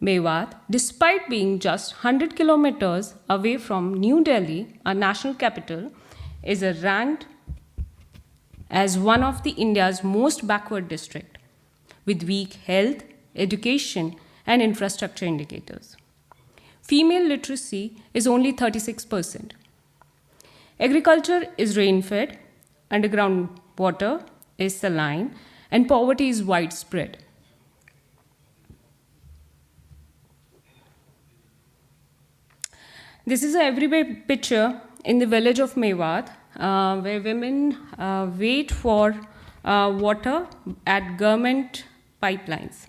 [SPEAKER 5] Mewat, despite being just 100 kilometers away from New Delhi, our national capital, is ranked as one of India's most backward districts, with weak health, education, and infrastructure indicators. Female literacy is only 36%. Agriculture is rain-fed, underground water is saline, and poverty is widespread. This is an everyday picture in the village of Mewat, where women wait for water at government pipelines.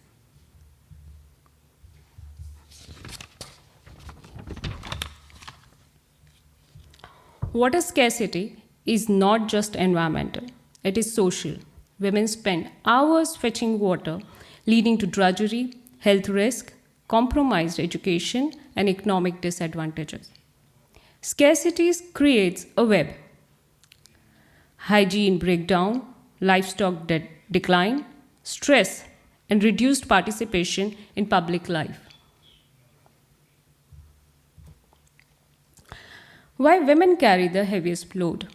[SPEAKER 5] Water scarcity is not just environmental, it is social. Women spend hours fetching water, leading to drudgery, health risk, compromised education, and economic disadvantages. Scarcity creates a web. Hygiene breakdown, livestock decline, stress, and reduced participation in public life. Why women carry the heaviest load?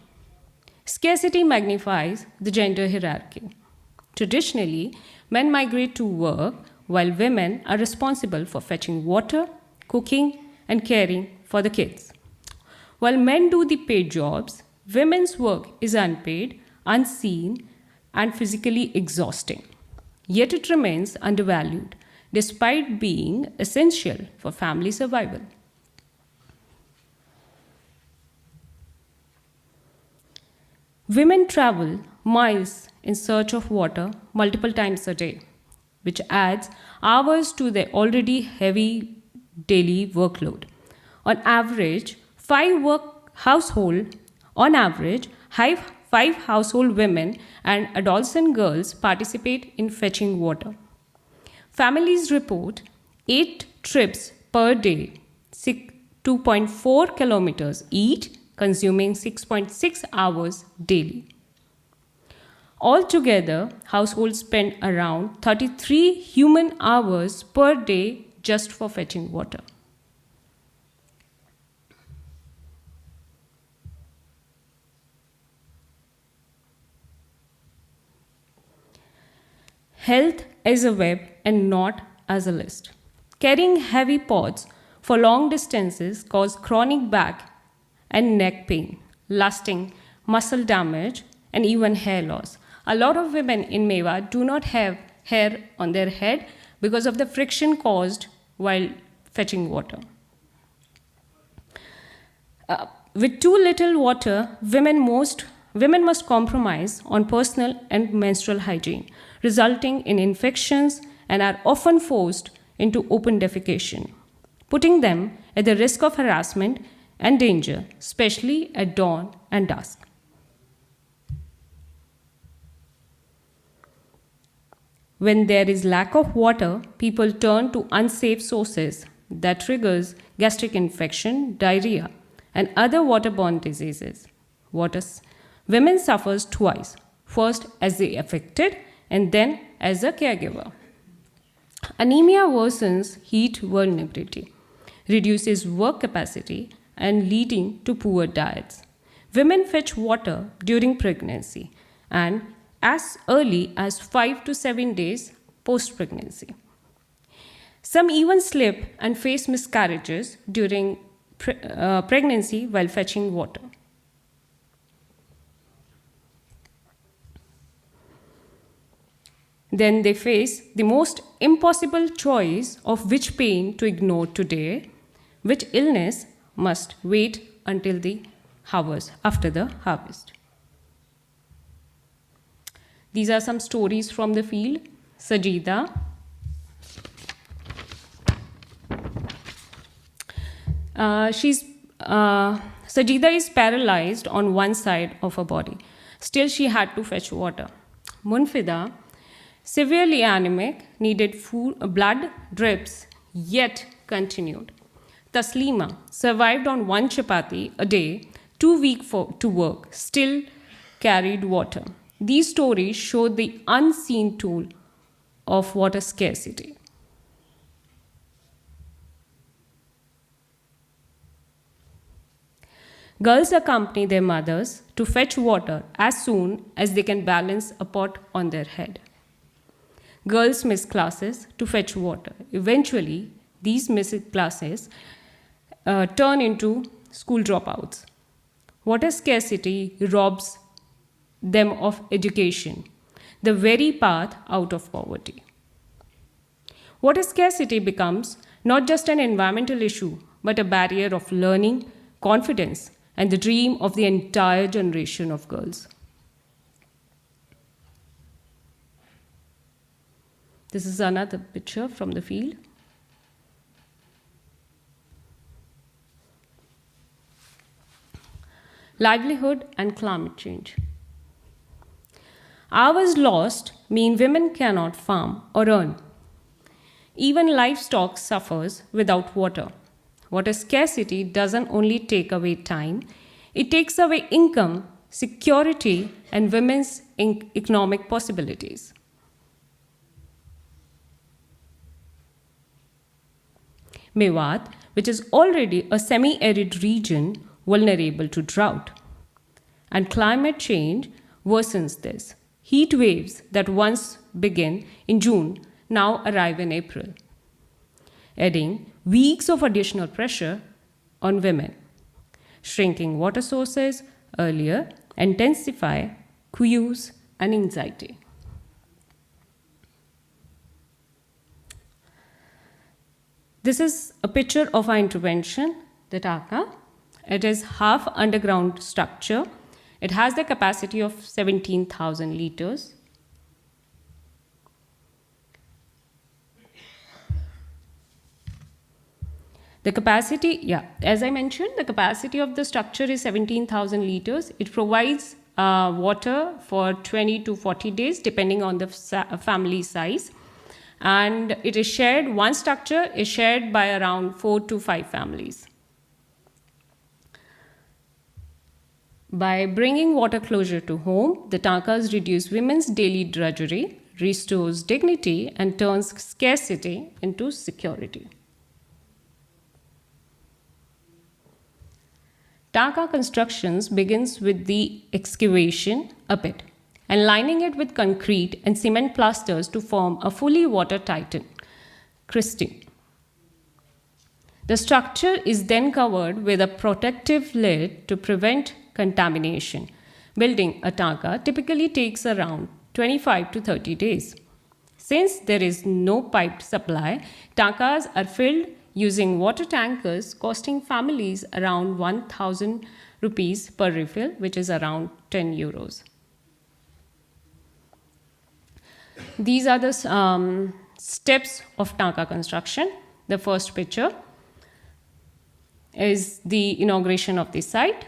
[SPEAKER 5] Scarcity magnifies the gender hierarchy. Traditionally, men migrate to work while women are responsible for fetching water, cooking, and caring for the kids. While men do the paid jobs, women's work is unpaid, unseen, and physically exhausting. Yet it remains undervalued, despite being essential for family survival. Women travel miles in search of water multiple times a day, which adds hours to their already heavy daily workload. On average, five household women and adolescent girls participate in fetching water. Families report 8 trips per day, 2.4 kilometers each, consuming 6.6 hours daily. Altogether, households spend around 33 human hours per day just for fetching water. Health is a web and not as a list. Carrying heavy pots for long distances cause chronic back and neck pain, lasting muscle damage, and even hair loss. A lot of women in Mewat do not have hair on their head because of the friction caused while fetching water. With too little water, women must compromise on personal and menstrual hygiene, resulting in infections and are often forced into open defecation, putting them at the risk of harassment and danger, especially at dawn and dusk. When there is lack of water, people turn to unsafe sources that triggers gastric infection, diarrhea, and other waterborne diseases. Women suffers twice, first as the affected and then as a caregiver. Anemia worsens heat vulnerability, reduces work capacity, and leading to poor diets. Women fetch water during pregnancy and as early as 5 to 7 days post-pregnancy. Some even slip and face miscarriages during pregnancy while fetching water. Then they face the most impossible choice of which pain to ignore today, which illness must wait until the hours after the harvest. These are some stories from the field. Sajida. Sajida is paralyzed on one side of her body. Still, she had to fetch water. Munfida, severely anemic, needed blood drips, yet continued. Taslima survived on 1 chapati a day, too weak to work, still carried water. These stories show the unseen tool of water scarcity. Girls accompany their mothers to fetch water as soon as they can balance a pot on their head. Girls miss classes to fetch water. Eventually, these missed classes turn into school dropouts. Water scarcity robs them of education, the very path out of poverty. Water scarcity becomes not just an environmental issue, but a barrier of learning, confidence, and the dream of the entire generation of girls. This is another picture from the field. Livelihood and climate change. Hours lost mean women cannot farm or earn. Even livestock suffers without water. Water scarcity doesn't only take away time, it takes away income, security, and women's economic possibilities. Mewat, which is already a semi-arid region vulnerable to drought. And climate change worsens this. Heat waves that once began in June now arrive in April, adding weeks of additional pressure on women. Shrinking water sources earlier intensify queues and anxiety. This is a picture of our intervention, the Taka. It is half underground structure. It has the capacity of 17,000 liters. The capacity, as I mentioned, the capacity of the structure is 17,000 liters. It provides water for 20 to 40 days, depending on the family size. And it is shared, one structure is shared by around 4 to 5 families. By bringing water closer to home, the Tankas reduce women's daily drudgery, restores dignity, and turns scarcity into security. Tanka constructions begins with the excavation a pit and lining it with concrete and cement plasters to form a fully watertight christing. The structure is then covered with a protective lid to prevent contamination. Building a tanka typically takes around 25 to 30 days. Since there is no piped supply, tankas are filled using water tankers costing families around 1,000 rupees per refill, which is around 10 euros. These are the steps of tanka construction. The first picture is the inauguration of the site,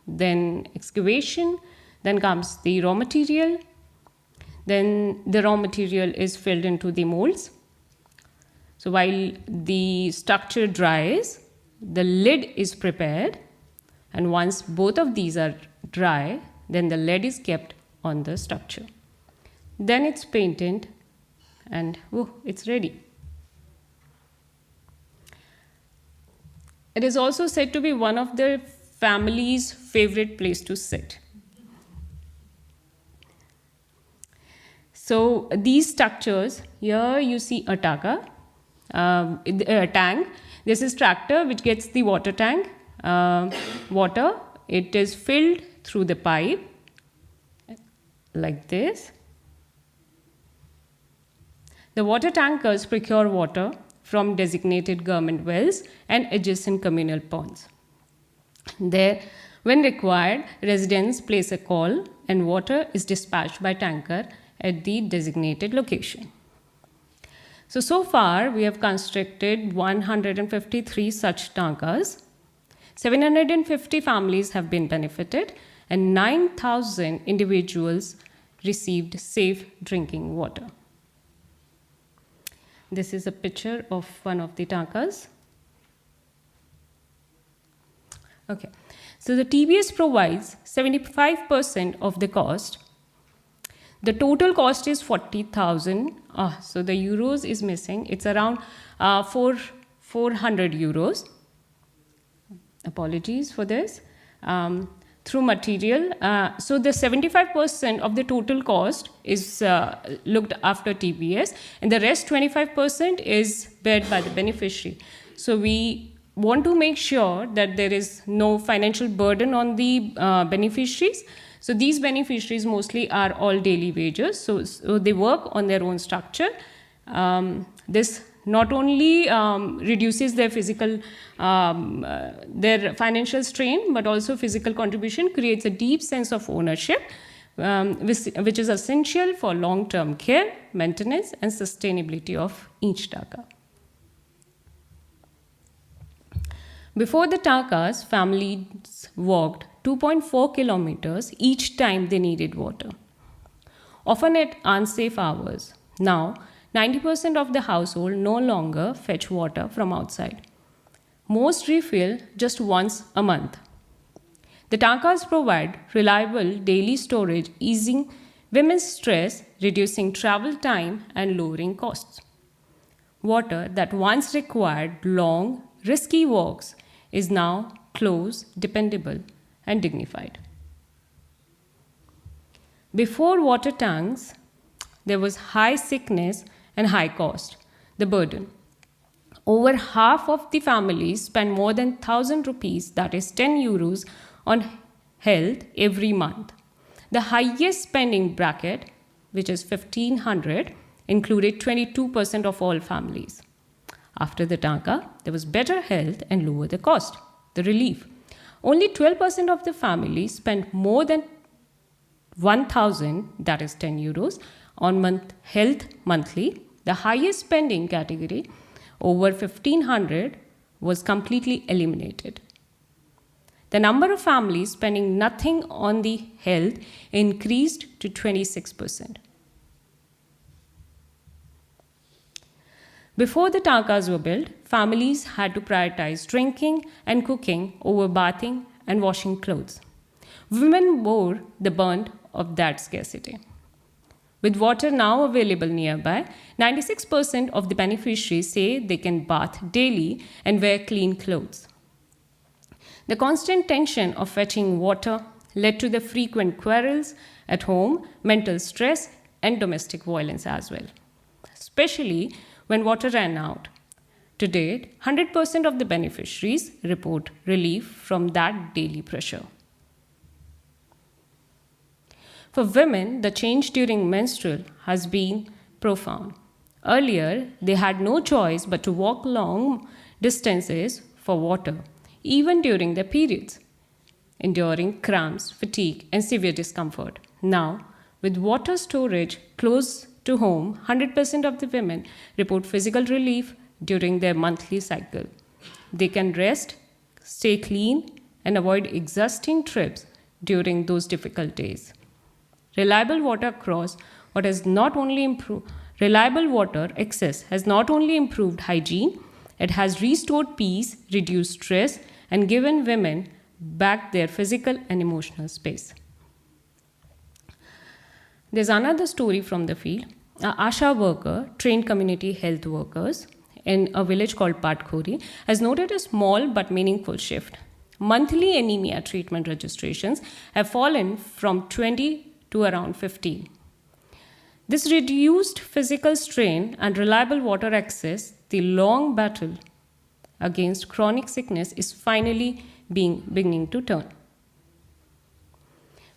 [SPEAKER 5] then excavation, then comes the raw material, Then the raw material is filled into the molds. So while the structure dries, the lid is prepared, and once both of these are dry, then the lid is kept on the structure. Then it's painted and it's ready. It is also said to be one of the family's favorite place to sit. So these structures, here you see a tank. This is tractor which gets the water tank. Water, it is filled through the pipe like this. The water tankers procure water from designated government wells and adjacent communal ponds. There, when required, residents place a call and water is dispatched by tanker at the designated location. So far, we have constructed 153 such tankers. 750 families have been benefited, and 9,000 individuals received safe drinking water. This is a picture of one of the tankers. Okay, so the TBS provides 75% of the cost. The total cost is 40,000. So the euros is missing. It's around 400 euros. Apologies for this. Through material. So the 75% of the total cost is looked after TBS, and the rest 25% is bear by the beneficiary. So we want to make sure that there is no financial burden on the beneficiaries. So these beneficiaries mostly are all daily wages. So they work on their own structure. This not only reduces their their financial strain, but also physical contribution creates a deep sense of ownership, which is essential for long-term care, maintenance, and sustainability of each taka. Before the takas, families walked 2.4 kilometers each time they needed water, often at unsafe hours. Now, 90% of the household no longer fetch water from outside. Most refill just once a month. The tankas provide reliable daily storage, easing women's stress, reducing travel time, and lowering costs. Water that once required long, risky walks is now close, dependable, and dignified. Before water tanks, there was high sickness and high cost, the burden. Over half of the families spend more than 1,000 rupees, that is 10 euros, on health every month. The highest spending bracket, which is 1,500, included 22% of all families. After the tanka, there was better health and lower the cost, the relief. Only 12% of the families spent more than 1,000, that is 10 euros, on health monthly. The highest spending category, over 1,500, was completely eliminated. The number of families spending nothing on the health increased to 26%. Before the tankas were built, families had to prioritize drinking and cooking over bathing and washing clothes. Women bore the brunt of that scarcity. With water now available nearby, 96% of the beneficiaries say they can bath daily and wear clean clothes. The constant tension of fetching water led to the frequent quarrels at home, mental stress, and domestic violence as well, especially when water ran out. To date, 100% of the beneficiaries report relief from that daily pressure. For women, the change during menstrual has been profound. Earlier, they had no choice but to walk long distances for water, even during their periods, enduring cramps, fatigue, and severe discomfort. Now, with water storage close to home, 100% of the women report physical relief during their monthly cycle. They can rest, stay clean, and avoid exhausting trips during those difficult days. Reliable water across what has not only improved reliable water access has not only improved hygiene, it has restored peace, reduced stress, and given women back their physical and emotional space. There's another story from the field. An ASHA worker, trained community health workers, in a village called Patkhori, has noted a small but meaningful shift. Monthly anemia treatment registrations have fallen from 20 to around 15. This reduced physical strain and reliable water access, the long battle against chronic sickness, is finally beginning to turn.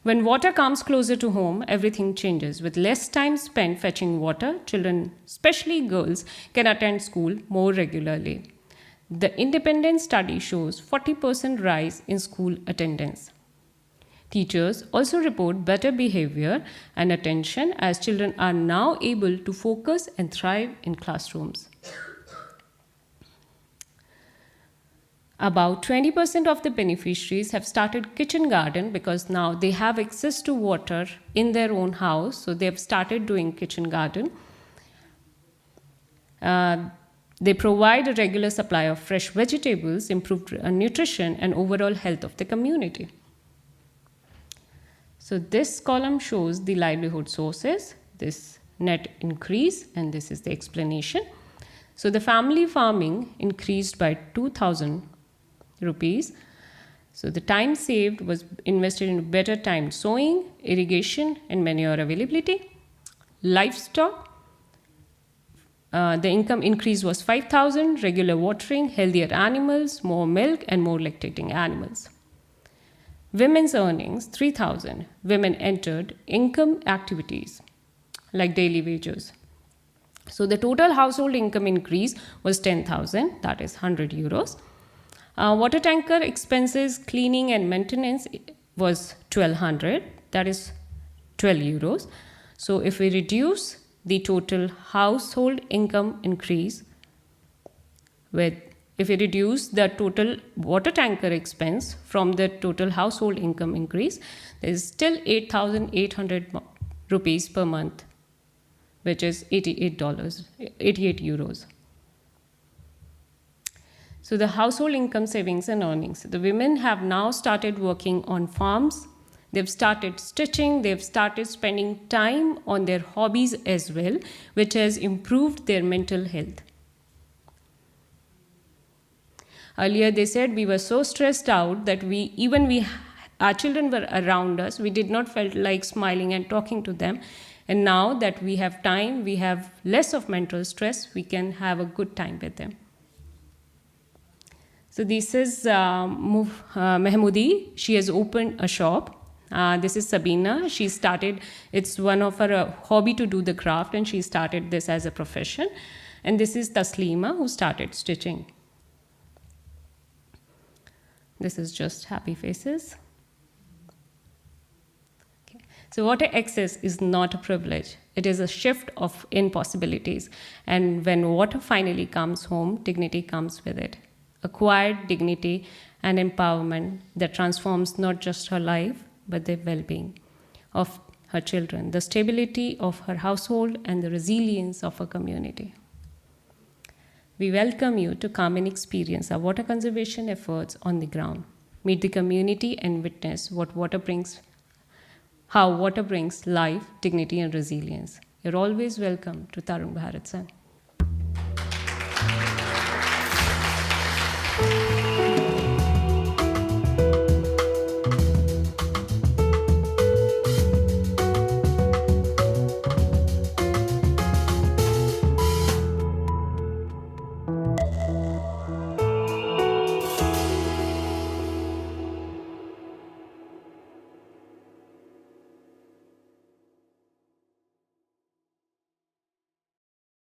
[SPEAKER 5] When water comes closer to home, everything changes. With less time spent fetching water, children, especially girls, can attend school more regularly. The independent study shows 40% rise in school attendance. Teachers also report better behavior and attention as children are now able to focus and thrive in classrooms. About 20% of the beneficiaries have started kitchen garden because now they have access to water in their own house, so they have started doing kitchen garden. They provide a regular supply of fresh vegetables, improved nutrition, and overall health of the community. So this column shows the livelihood sources, this net increase, and this is the explanation. So the family farming increased by 2,000 rupees. So the time saved was invested in better timed sowing, irrigation, and manure availability. Livestock, the income increase was 5,000, regular watering, healthier animals, more milk, and more lactating animals. Women's earnings, 3,000. Women entered income activities like daily wages. So the total household income increase was 10,000, that is 100 euros. Water tanker expenses, cleaning and maintenance was 1,200, that is 12 euros. So if we reduce the total household income increase if we reduce the total water tanker expense from the total household income increase, there is still 8,800 rupees per month, which is $88 euros. So the household income savings and earnings. The women have now started working on farms. They've started stitching. They've started spending time on their hobbies as well, which has improved their mental health. Earlier they said we were so stressed out that our children were around us. We did not feel like smiling and talking to them. And now that we have time, we have less of mental stress, we can have a good time with them. So this is Mehmoodi. She has opened a shop. This is Sabina. She started, it's one of her hobby to do the craft, and she started this as a profession. And this is Taslima, who started stitching. This is just happy faces. Okay. So water access is not a privilege. It is a shift in possibilities. And when water finally comes home, dignity comes with it. Acquired dignity and empowerment that transforms not just her life, but the well-being of her children, the stability of her household, and the resilience of her community. We welcome you to come and experience our water conservation efforts on the ground. Meet the community and witness how water brings life, dignity, and resilience. You're always welcome to Tarun Bharat San.